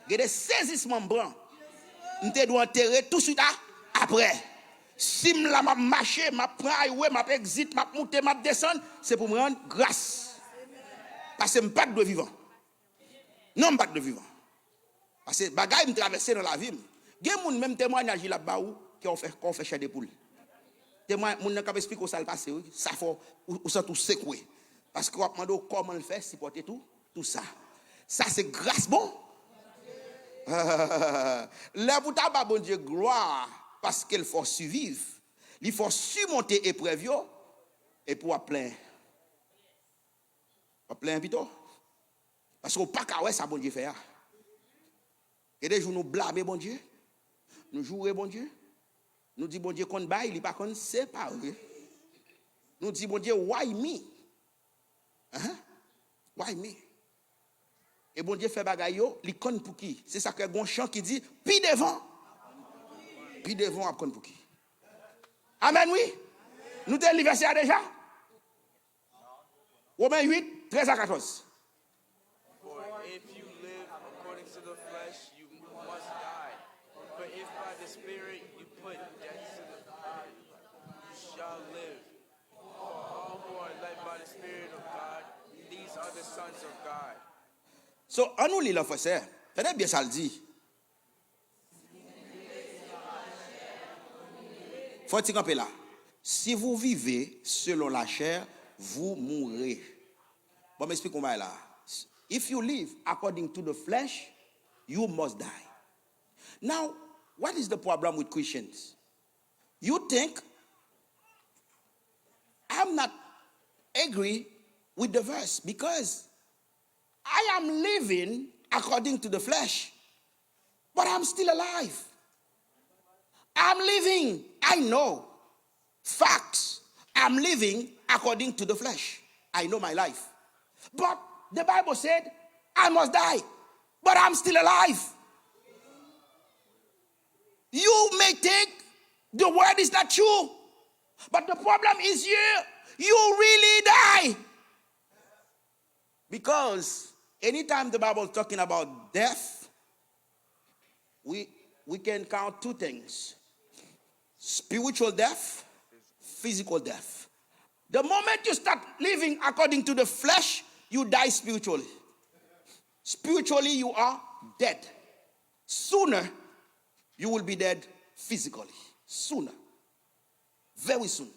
Il y a des saisissements blancs. On te doit enterrer tout de suite après. Si je m'a marché, je prends highway, je exit, je monte, je descends, c'est pour me rendre grâce. Parce que je ne suis pas de vivant. Non, pas de vivant. Parce que bagaille me traverser dans la vie. Il y a des gens même témoignage là-bas qui ont fait chair de poule. Témoignage, mon n'a pas expliqué ça le passé, ça faut ou ça tout secoué. Parce qu'on va demander comment le faire, supporter tout ça. Ça c'est grâce bon. Là pour ta bon Dieu gloire parce qu'il faut survivre. Il faut surmonter épreuve et pour plein. Plein plutôt. Parce qu'on pas qu'à ouais ça bon Dieu fait. Et des jours nous blâmer bon Dieu. Nous jouer bon Dieu. Nous dit bon Dieu qu'on baille, il pas qu'on séparer. Nous dit bon Dieu why me? Why me? Et bon Dieu fait bagaille yo, il connaît pour qui? C'est ça que gon chant qui dit puis devant. Puis devant a connaît pour qui? Amen oui. Nous t'ai verset déjà. Romains 8 13 à 14. If you live according to the flesh, you must die. But if by the Spirit you put death to the body, you shall live. All who are led by the Spirit of God, these are the sons of God. So, on nous lit la frère. Tenez bien ça le dit. Faut-il camper là? Si vous vivez selon la chair, vous mourrez. Bon, m'explique comment là. If you live according to the flesh, you must die. Now, what is the problem with Christians? You think I'm not agree with the verse because I am living according to the flesh, but I'm still alive. I'm living, I know, facts. I'm living according to the flesh. I know my life. But the Bible said, I must die, but I'm still alive. You may think the word is not true, but the problem is you really die. Because anytime the Bible is talking about death, we can count two things. Spiritual death, physical death. The moment you start living according to the flesh, you die spiritually. Spiritually, you are dead. Sooner, you will be dead physically. Sooner. Very soon.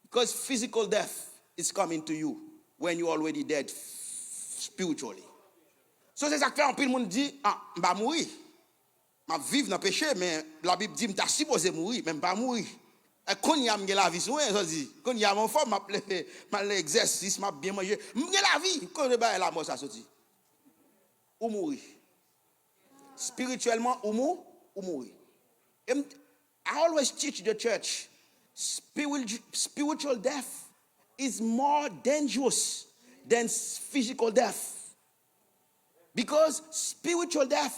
Because physical death is coming to you when you're already dead spiritually. So c'est ça que fait un peu le monde dit, m'a mourir. M'a vivre dans le péché, mais la Bible dit, m'ta supposé mourir, même pas mourir. Quand il y a la vie, ça dit, quand il y a mon femme, m'a l'exercice, m'a bien mangé, m'y la vie, quand il y a la mort, ça sorti. Ou mourir. Spirituellement, ou mourir. I always teach the church, spiritual death is more dangerous than physical death. Because spiritual death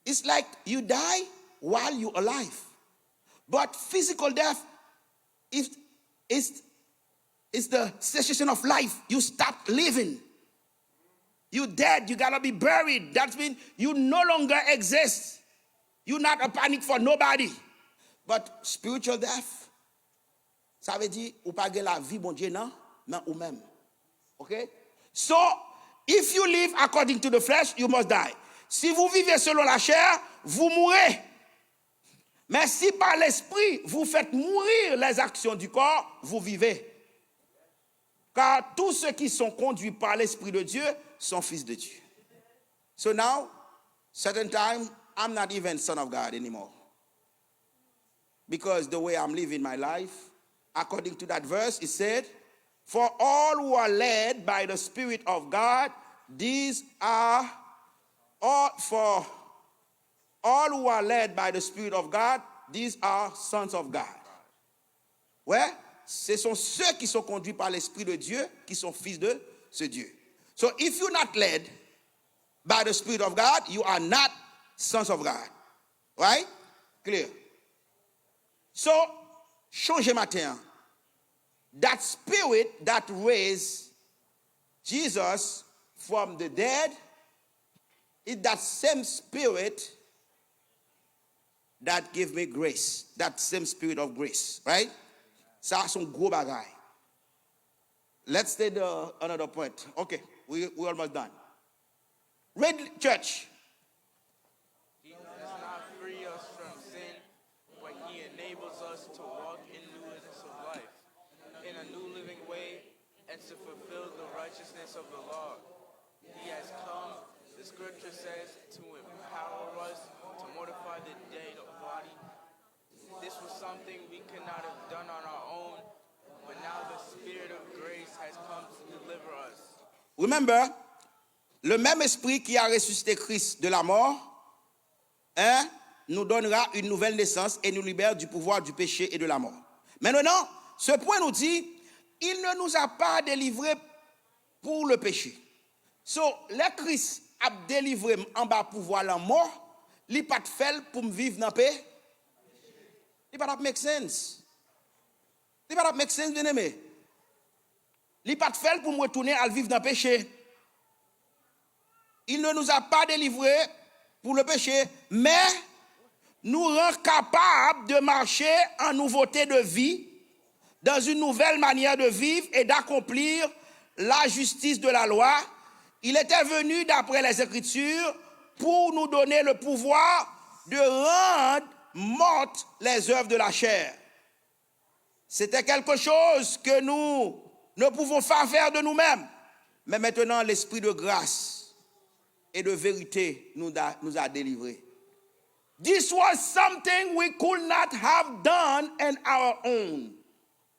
is like you die while you're alive. But physical death is the cessation of life. You stop living. You're dead. You gotta be buried. That means you no longer exist. You're not a panic for nobody. But spiritual death, ça veut dire ou pas gen la vie bon Dieu nan ou même. Okay? So, if you live according to the flesh, you must die. Si vous vivez selon la chair, vous mourrez. Mais si par l'esprit, vous faites mourir les actions du corps, vous vivez. Car tous ceux qui sont conduits par l'esprit de Dieu sont fils de Dieu. So now, certain time, I'm not even son of God anymore. Because the way I'm living my life, according to that verse, it said, for all who are led by the Spirit of God, these are all for all who are led by the Spirit of God, these are sons of God. Ouais, ce sont ceux qui sont conduits par l'Esprit de Dieu qui sont fils de ce Dieu. So if you're not led by the Spirit of God, you are not sons of God. Right? Clear. So, changez matin. That spirit that raised Jesus from the dead is that same spirit that gave me grace. That same spirit of grace, right? Ça son gros bagay. Let's take another point. Okay, we're almost done. Read church. He does not free us from sin, but he enables us to walk in newness of life, in a new living way, and to fulfill the righteousness of the law. He has come, the scripture says, to empower us to mortify the dead body. This was something we could not have done on our own, but now the Spirit of grace has come to deliver us. Remember, le même esprit qui a ressuscité Christ de la mort, nous donnera une nouvelle naissance et nous libère du pouvoir du péché et de la mort. Maintenant, ce point nous dit, il ne nous a pas délivrés pour le péché. So, le Christ a délivré en bas pouvoir la mort, li pas fait pour me vivre dans paix. Li pas make sense. Li pas make sense, bien aimé. Li pas fait pour me retourner à vivre dans le péché. Il ne nous a pas délivrés pour le péché, mais nous rend capables de marcher en nouveauté de vie, dans une nouvelle manière de vivre et d'accomplir la justice de la loi. Il était venu, d'après les Écritures, pour nous donner le pouvoir de rendre mortes les œuvres de la chair. C'était quelque chose que nous ne pouvons pas faire de nous-mêmes. Mais maintenant, l'esprit de grâce et de vérité nous a délivrés. This was something we could not have done on our own.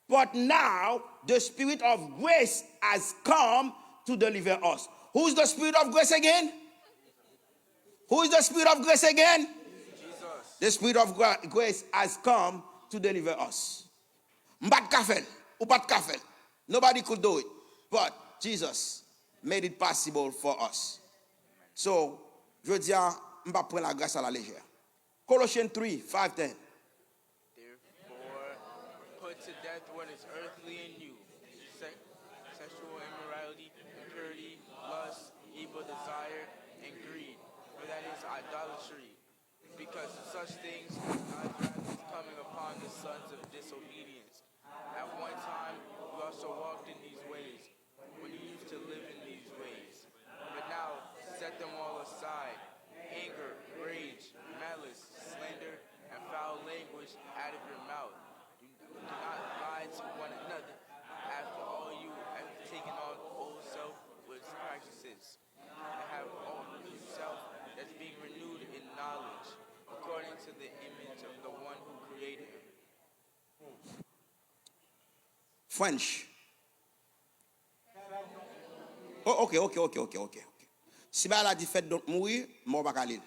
But now, the Spirit of grace has come to deliver us. Who's the Spirit of grace again? Who is the Spirit of grace again? Jesus. The Spirit of grace has come to deliver us. Mbat kafel, ou pat kafel. Nobody could do it. But Jesus made it possible for us. So, je dis, mba prendre la grâce à la légère. Colossians 3, 5, 10. Therefore, put to death what is earthly in you, sexual immorality, impurity, lust, evil desire, and greed, for that is idolatry. Because such things God's wrath is coming upon the sons of disobedience. At one time, you also walked in these ways, when you used to live in these ways. But now, set them all aside: anger, rage, malice, slander, and foul language out of your mouth. Do not lie to one another, after all you have taken on the old self with its practices, and have on new self that's being renewed in knowledge, according to the image of the one who created him. French. Oh, ok. Si ba la di fait donc mourir, mort pas calil.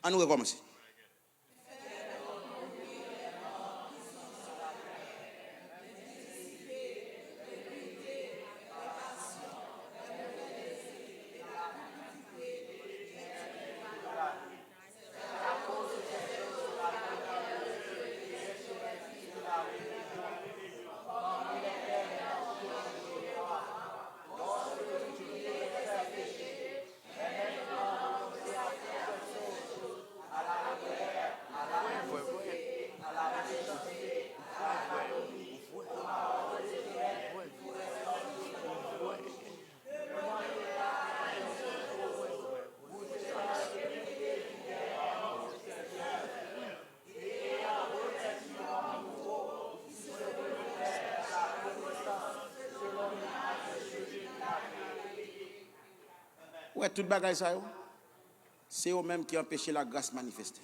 On nous recommence. Ouais, tout bagage ça, c'est eux-mêmes qui empêchent la grâce manifester.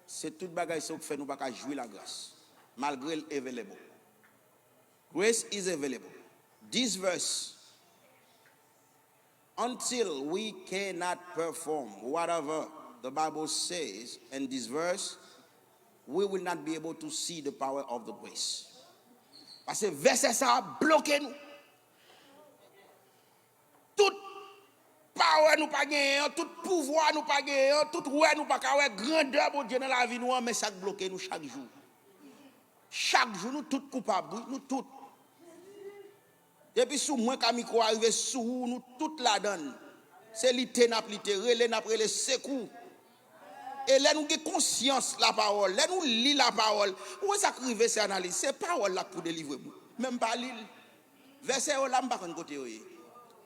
C'est tout bagage ça qui fait nous pas jouer la grâce, malgré l'available. Grace is available. This verse, until we cannot perform whatever the Bible says in this verse, we will not be able to see the power of the grace. Parce que verset ça a bloqué nous. Tout power nous pas gagné, tout pouvoir nous pas gagné, tout ouais nous pas gagné, grandeur bon Dieu dans la vie nous, mais ça bloqué nous chaque jour. Chaque jour nous tous coupables, nous tous. Depuis sous moi quand micro arrivé sous nous toute la donne. C'est l'itenap relé n'a relé secours. Et là nous avons conscience la parole, là nous lit la parole. Où est-ce que arrive c'est analyse, c'est parole là pour délivrer nous. Même pas lire. Verset là m'pas kon côté yo.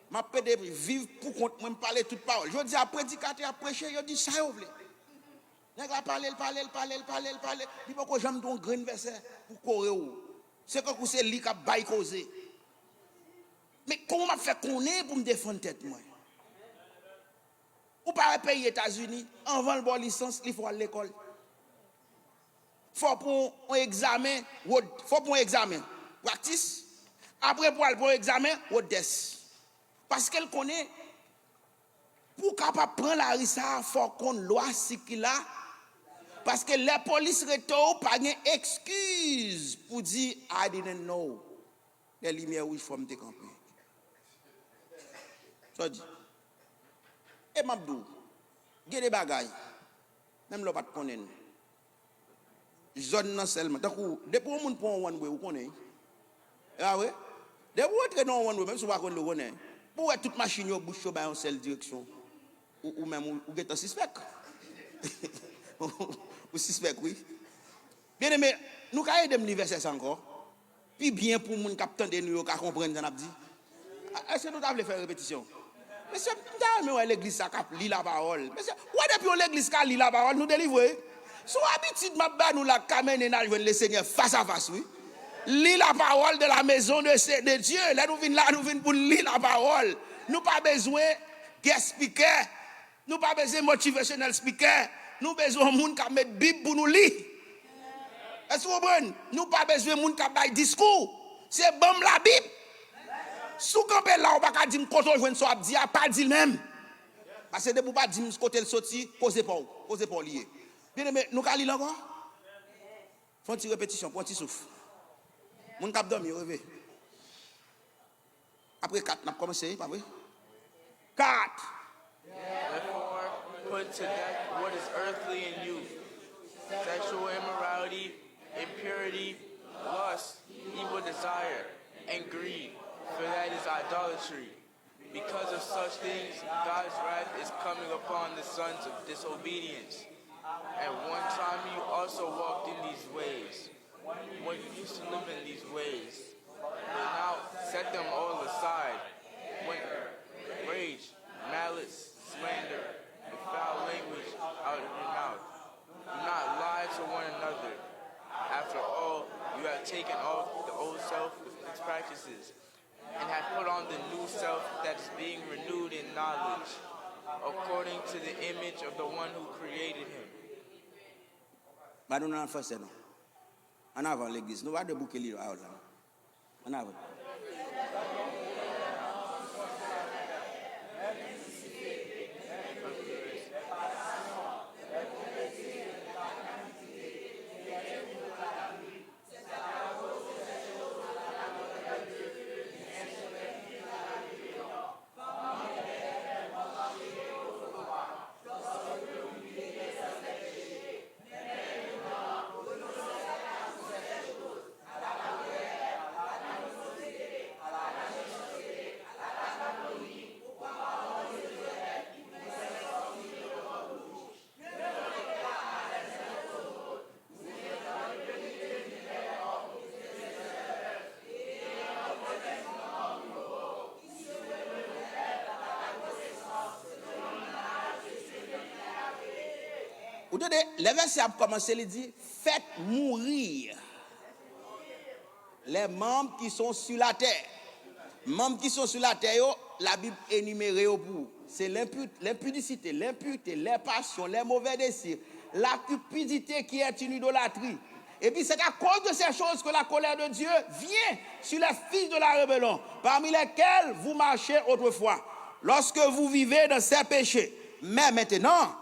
M'a pédé vivre pour compte moi parler toute parole. Je dis à prédicateur à prêcher, yo dit ça yo vle. Nèg la parler. Il pas que j'aime don grand verset pour correr ou. C'est que c'est li ka bail causer. Mais comment m'a fait connaître pour me défendre tête moi? Ou pas payer aux États-Unis, avant le bon licence, il faut aller à l'école. Faut pour un examen, practice. Après pour aller pour un examen, parce qu'elle connaît pour capable prendre la risa, faut qu'on loi si qu'il a. Parce que la police retour pas une excuse pour dire I didn't know. Les lumières où il faut me décamper. Ça dit. Et Mabdou, il y a des bagailles. Même le pas de connaître. Zone seulement. D'accord. Depuis on prend one way, vous connaissez. Ah ouais. Depuis on traîne one way, même si vous ne le connaissez. Pour toute machine au bouche dans une seule direction. Ou même ou get un suspect. Ou suspect oui. Bien aimé, nous avons des universités encore. Puis bien pour mon capitaine de New York à comprendre ce qu'on a dit. Est-ce que nous avons fait répétition? Monsieur, nous avons l'église qui lit la parole. Monsieur, depuis l'église qui lit la parole, nous délivrons. Sous habitude, nous la camène et le Seigneur face à face, oui. Lis la parole de la maison de Dieu. Là, nous venons pour lire la parole. Nous pas besoin de speaker. Nous pas besoin de motivational speaker. Nous besoin de monde qui met Bible pour nous lire. Est-ce que vous comprenez? Nous pas besoin de monde qui bail discours. C'est bon la Bible. Sous campé là, on va pas dire quand on joue soit dit pas dire même. Parce que de pour pas dire côté le sorti, posez pas lié. Bien aimé, nous ca lire encore. Font une répétition, pour un petit souffle. Mon cap dormir rêver. Après 4 n'a commencé, pas vrai? 4. Therefore, put to death what is earthly in you: sexual immorality, impurity, lust, evil desire, and greed, for that is idolatry. Because of such things, God's wrath is coming upon the sons of disobedience. At one time you also walked in these ways, when you used to live in these ways. But now set them all aside, when rage, malice, slander, and foul language out of your mouth. Do not lie to one another. After all, you have taken off the old self with its practices, and have put on the new self that is being renewed in knowledge, according to the image of the one who created him. Nous n'avons pas fait ça. En avant l'église. Nous allons bouquer l'île. En avant. Vous donnez, le verset a commencé, il dit, faites mourir les membres qui sont sur la terre. Membres qui sont sur la terre, la Bible énumérée au bout, c'est l'impudicité, l'impureté, les passions, les mauvais désirs, la cupidité qui est une idolâtrie. Et puis c'est à cause de ces choses que la colère de Dieu vient sur les fils de la rébellion, parmi lesquels vous marchez autrefois, lorsque vous vivez dans ces péchés. Mais maintenant,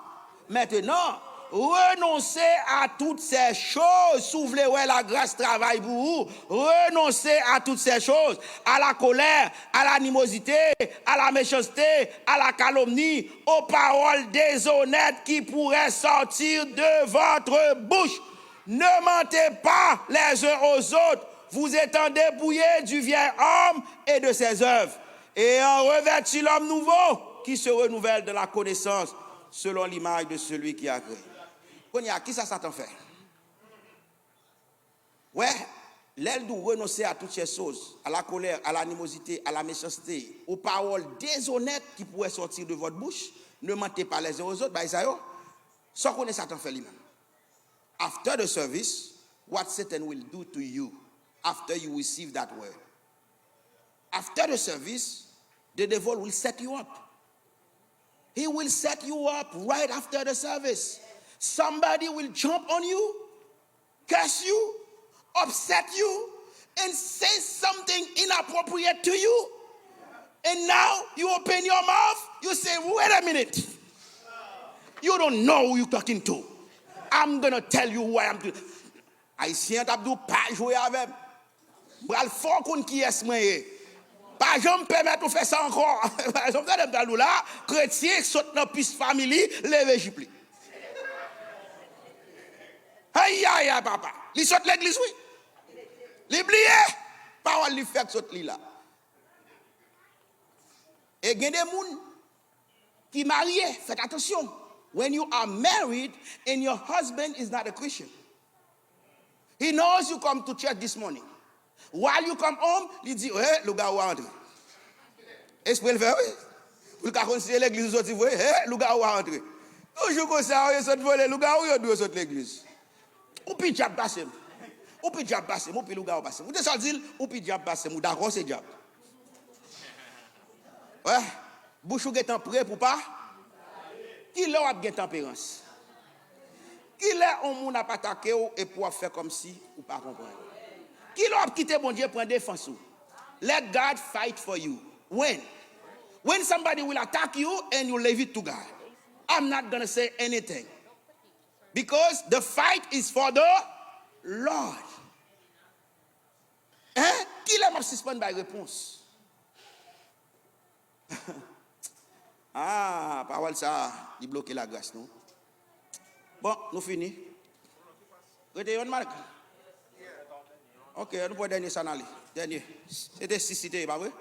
renoncez à toutes ces choses. Soufflez, ouais, la grâce travaille pour vous. Renoncez à toutes ces choses. À la colère, à l'animosité, à la méchanceté, à la calomnie, aux paroles déshonnêtes qui pourraient sortir de votre bouche. Ne mentez pas les uns aux autres, vous étant dépouillés du vieil homme et de ses œuvres, et en revêtis l'homme nouveau qui se renouvelle de la connaissance selon l'image de celui qui a créé. Konya, qui ça Satan fait? Ouais, l'aile doit renoncer à toutes ces choses, à la colère, à l'animosité, à la méchanceté, aux paroles déshonnêtes qui pourraient sortir de votre bouche. Ne mentez pas les uns aux autres, bah Isaïe, sans qu'on ait Satan fait lui-même. After the service, what Satan will do to you after you receive that word. After the service, the devil will set you up. He will set you up right after the service. Somebody will jump on you, curse you, upset you, and say something inappropriate to you. And now you open your mouth, you say, wait a minute. You don't know who you're talking to. I'm going to tell you who I am. Haïtien t'abdou pas jouer avec. Bral fort kon qui est moyen. Pas jamais permettre de faire ça encore. Par exemple, dans là, chrétien saute dans piste famille, lever jipli. Aïe aïe aïe papa. Li saute l'église oui. Li blié. Parole li fait saute li là. Et gen des moun qui marié, faites attention. When you are married and your husband is not a Christian, he knows you come to church this morning. While you come home, il dit, hey, le gars où a entré. Est-ce qu'il le fait, oui? Pour le considérer l'église, il dit, hey, le gars où a entré. Toujours comme ça, il saute voler, le gars où il doit sortir l'église. Ou puis diable passe, ou puis diable passe, ou puis le gars passe. Vous êtes ça dit, ou puis diable passe, ou d'accord, c'est diable. Ouais, bouchou est en prêt pour pas. Qui l'a bien tempérance? Qui l'a on moun a pas attaqué et pour faire comme si ou pas comprendre? Qui l'a quitté bon Dieu prendre défense? Let God fight for you. When somebody will attack you and you leave it to God. I'm not going to say anything. Because the fight is for the Lord. Hein? Qui l'a m'a suspendre by réponse? Ah, parole ça, il bloque la grâce, non? Bon, nous finissons. Retenez une marque. Ok, nous pouvons dernier sanali. Dernier. C'était 6 cités, pas vrai?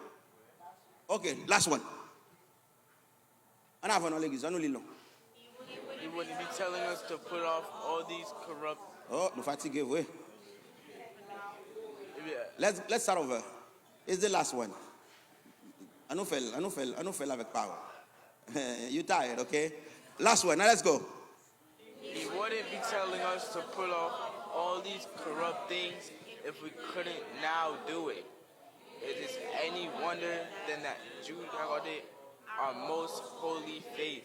Ok, last one. En avant dans l'église, nous lisons. He wouldn't be telling us to put off all these corrupt. Oh, nous fatigués, oui. Yeah. Let's start over. It's the last one. I know fell avec parole. You tired, okay? Last one. Now let's go. He wouldn't be telling us to put off all these corrupt things if we couldn't now do it. It is any wonder then that Jude regarded our most holy faith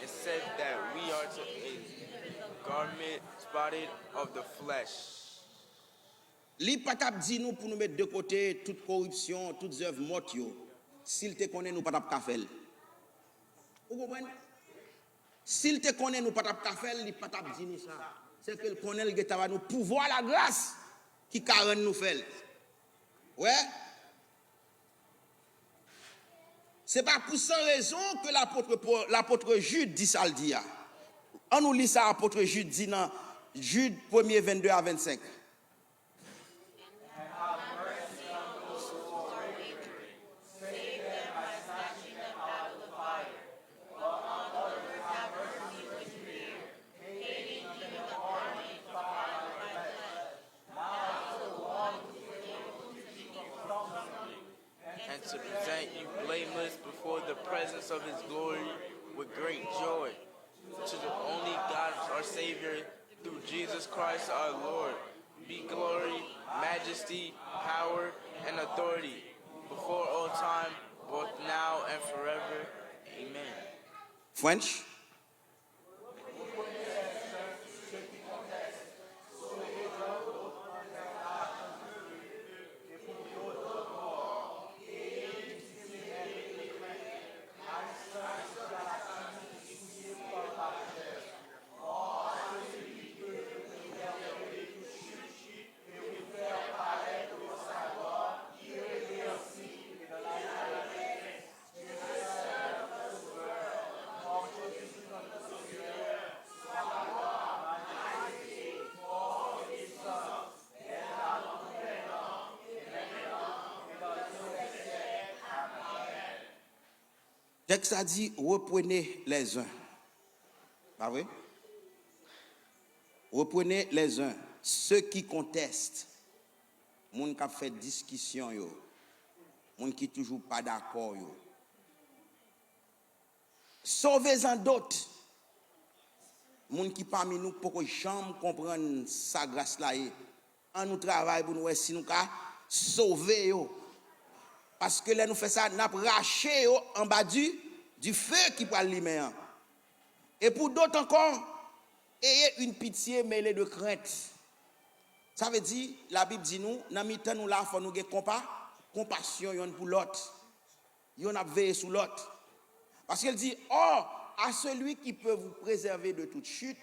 and said that we are to a garment spotted of the flesh. Li patap di nous pour nous mettre de côté toute corruption, toutes œuvres mortes yo. S'il te connaît nous patap ka fel. Vous comprenez? S'il te connaît nous patap ka fel, li patap di nous ça. C'est que le connaît le geta va nous pouvoir la grâce qui carène nous fait. Ouais. C'est pas pour sans raison que l'apôtre Jude dit ça le dit. On nous lit ça apôtre Jude dit dans Jude 1er 22 à 25. To present you blameless before the presence of his glory with great joy. To the only God, our Savior, through Jesus Christ our Lord, be glory, majesty, power, and authority before all time, both now and forever. Amen. French. Texte a dit, reprenez les uns. Pas vrai? Reprenez les uns. Ceux qui contestent, moun qui fait discussion, yo. Moun qui toujours pas d'accord, yo. Sauvez-en d'autres. Moun qui parmi nous pour que jamais comprendre sa grâce là. En nous travail pour nous si nous ka sauver yo. Parce que là nous fait ça, n'a raché yo en bas du feu qui prend l'humain. Et pour d'autres encore, ayez une pitié mêlée de crainte. Ça veut dire, la Bible dit nous, dans mi-temps nous là, faut nous avoir compassion yon pour l'autre. Yon a veillé sur l'autre. Parce qu'elle dit, or, à celui qui peut vous préserver de toute chute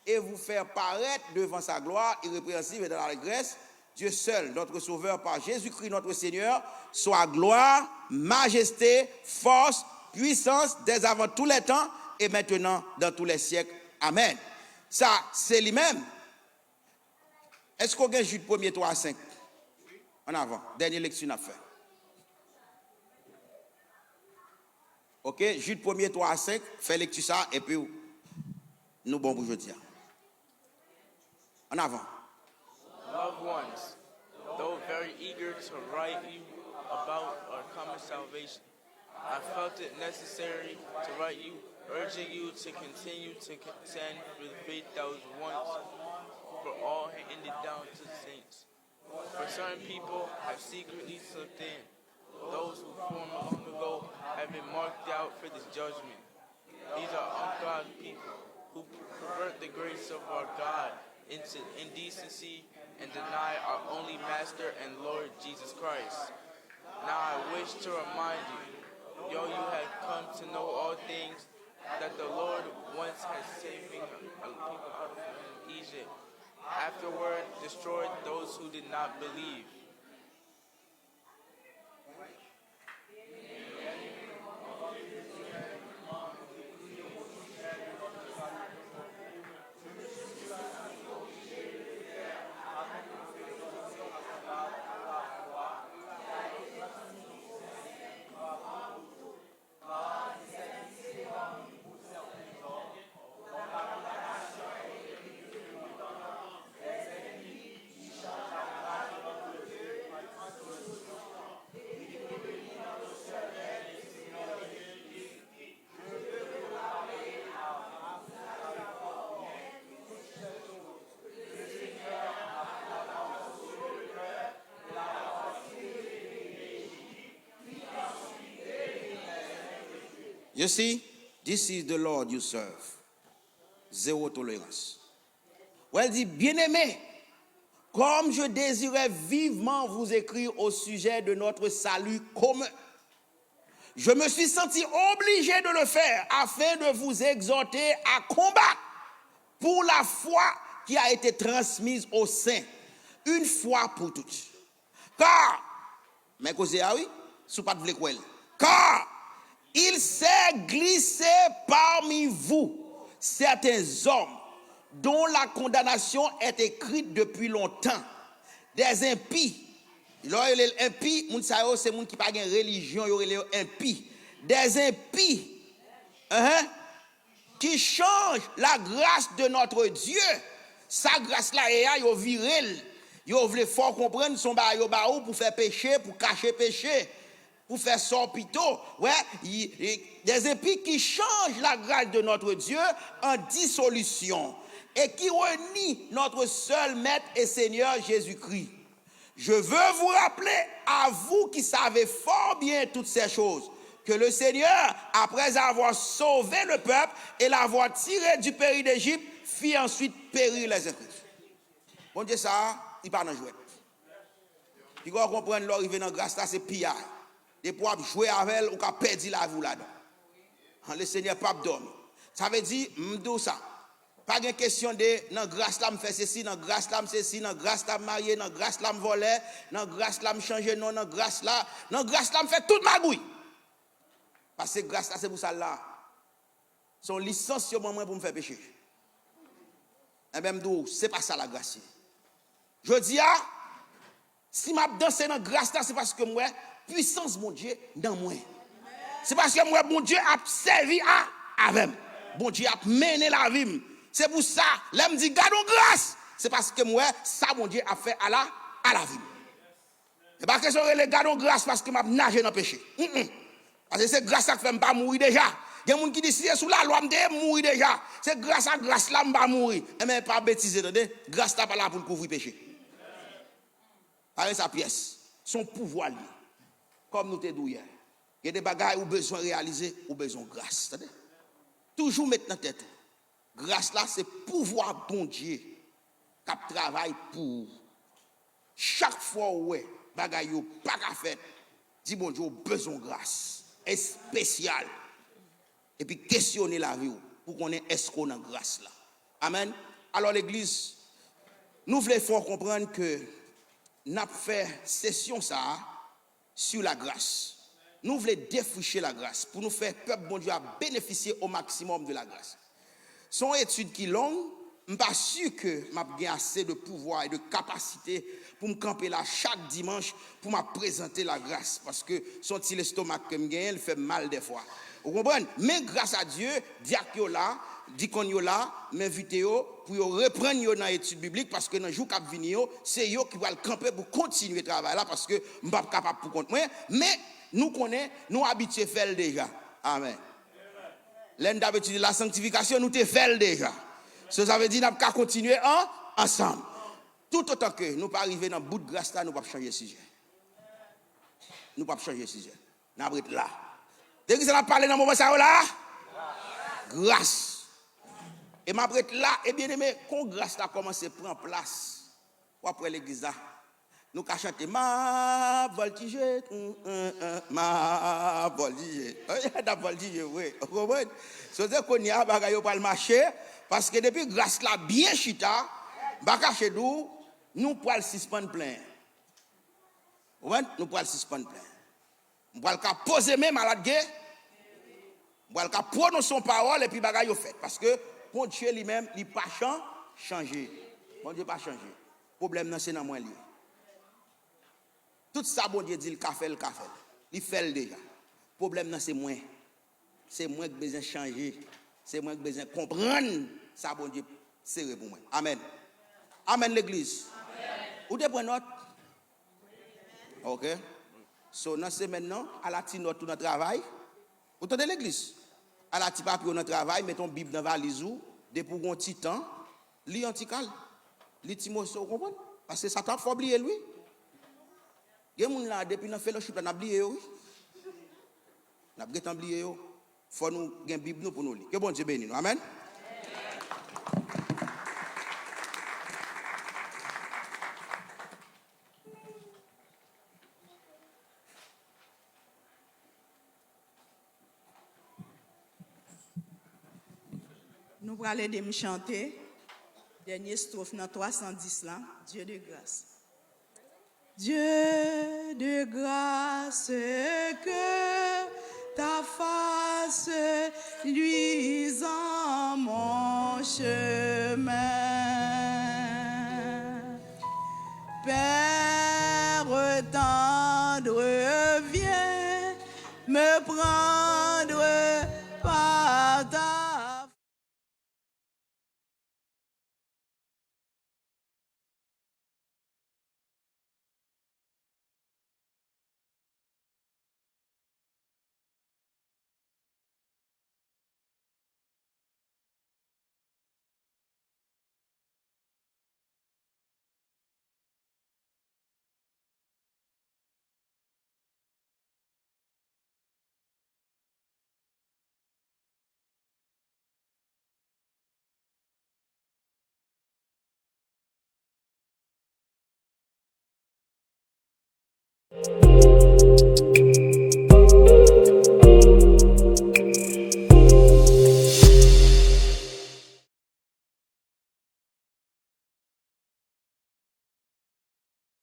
et vous faire paraître devant sa gloire irrépréhensible et dans l'allégresse, Dieu seul, notre Sauveur par Jésus-Christ notre Seigneur, soit gloire, majesté, force, puissance, dès avant tous les temps et maintenant dans tous les siècles. Amen. Ça, c'est lui-même. Est-ce qu'on gagne Jude 1er 3 à 5? En avant, dernière lecture à faire. Ok, Jude 1er 3 à 5, fais lecture ça et puis nous bon pour jeudi. En avant. Loved ones, though very eager to write you about our common salvation, I felt it necessary to write you, urging you to continue to contend for the faith that was once for all handed down to the saints. For certain people have secretly slipped in. Those who formed long ago have been marked out for this judgment. These are ungodly people who pervert the grace of our God into indecency and deny our only Master and Lord Jesus Christ. Now I wish to remind you, you have come to know all things, that the Lord once has saving people out of Egypt, afterward destroyed those who did not believe. You see, this is the Lord you serve. Zéro tolérance. Elle dit, bien-aimé, comme je désirais vivement vous écrire au sujet de notre salut commun, je me suis senti obligé de le faire afin de vous exhorter à combattre pour la foi qui a été transmise aux saints, une fois pour toutes. Car, mais causé ah oui, sous pas de vle quoi. Car il s'est glissé parmi vous certains hommes dont la condamnation est écrite depuis longtemps, des impies. Les impies, c'est moun qui pas de religion, les impies, des impies, qui changent la grâce de notre Dieu. Sa grâce là est yo viril. Yo vle fort comprendre son ba yo ba ou pour faire péché, pour cacher péché. Pour faire sorpito, des impies qui changent la grâce de notre Dieu en dissolution et qui renient notre seul Maître et Seigneur Jésus-Christ. Je veux vous rappeler, à vous qui savez fort bien toutes ces choses, que le Seigneur, après avoir sauvé le peuple et l'avoir tiré du pays d'Égypte, fit ensuite périr les incrédules. Bon Dieu, ça, il pas dans jouet. Puis quand on comprend l'arrivée dans la grâce, c'est pillage. Des pour jouer avec elle, on a perdu la vie là-dedans. Le Seigneur pas dormi. Ça veut dire, m'dou ça. Pas de question de dans grâce là me fait ceci, dans grâce là me ceci, dans grâce là me marier, dans grâce là me voler, dans grâce là me changer non, dans grâce là me fait toute magouille. Parce que grâce là c'est pour ça là. Son licenciement pour me faire pécher. Et même d'où c'est pas ça la grâce. Je dis si m'a dansé dans grâce là c'est parce que moi puissance mon Dieu dans moi. C'est parce que moi bon Dieu a servi avec. Bon Dieu a mené la vie. C'est pour ça, là me dit gardons grâce. C'est parce que moi ça bon Dieu a fait à la vie. C'est pas question de gardons grâce parce que m'a nagé dans le péché. Parce que c'est grâce à ça que je ne pas mourir déjà. Il y a des gens qui disent sous la loi, je vais mourir déjà. C'est grâce à grâce là, je ne vais pas mourir. Mais pas bêtiser, grâce là pas là pour couvrir le péché. Par sa pièce, son pouvoir lié. Comme nous te disons hier. Il y a des bagages où besoin de réaliser, ou besoin de grâce. Toujours mettre dans la tête. Grâce là, c'est pouvoir bon Dieu qui travaille pour. Chaque fois où bagaille yo pas qu'à faire, dit bon Dieu, besoin de grâce. Est spécial. Et puis questionner la vie pour qu'on ait est-ce qu'on a grâce là. Amen. Alors l'église, nous voulons fort comprendre que nous avons fait session ça sur la grâce. Nous voulons défricher la grâce pour nous faire peuple bon Dieu à bénéficier au maximum de la grâce. Son étude qui est longue, je ne suis pas sûr que j'ai assez de pouvoir et de capacité pour me camper là chaque dimanche pour me présenter la grâce. Parce que son petit estomac que je gagne, il fait mal des fois. Vous comprenez? Mais grâce à Dieu, diacre là, dicon là, m'invite pour reprendre dans l'étude biblique parce que dans le jour qui vient, c'est eux qui vont le camper pour continuer le travail là parce que je ne suis pas capable pour compte moi. Mais nous connaissons, nous habitués à faire déjà. Amen. L'un d'habitude la sanctification, nous te fait déjà. Ça veut dire que nous allons continuer ensemble. Tout autant que nous ne pas arriver dans le bout de grâce là, nous ne pouvons pas changer de sujet. Nous ne pouvons pas changer de sujet. Nous allons être là. Dès que ça va parler dans le moment ça là, grâce. Et ma prête là, et bien aimé, quand grâce là commence à prendre place, après l'église là, nous allons chanter ma voltige, ma voltige. La voltige, oui. Vous comprenez? C'est-à-dire qu'on y a bagaille pour le marché, parce que depuis grâce là bien chita, baka chez nous, nous pouvons le suspendre plein. Vous comprenez? Nous pouvons le suspendre plein. Nous pouvons le poser même à la guerre. Nous pouvons le prononcer son parole et puis bagaille au fait. Parce que bon Dieu lui-même, il n'a pas changé. Bon Dieu n'a pas changé. Le problème, c'est dans moi lié. Tout ça, bon Dieu dit, le café. Il fait déjà. Le problème, c'est moi. C'est moi qui ai besoin de changer. C'est moi qui ai besoin de comprendre. Ça, bon Dieu, c'est pour moi. Amen. Amen, l'église. Vous devez prendre note. Ok. So, c'est maintenant, à la petite note, notre travail. Vous entendez l'église? À la petite papier, notre travail, mettons Bible dans la valise, depuis un petit temps, lis antical. Lis Timothée, vous comprenez? Parce que ça t'a fait oublier lui. Il y a des gens là, depuis le fellowship, on a oublié. On a oublié. Il faut nous avoir une Bible pour nous lire. Que bon Dieu bénisse nous. Amen. Nous allons aller me chanter. Dernière strophe dans 310 là. Dieu de grâce. Dieu de grâce, que ta face luise en mon chemin. Père tendre, viens me prendre.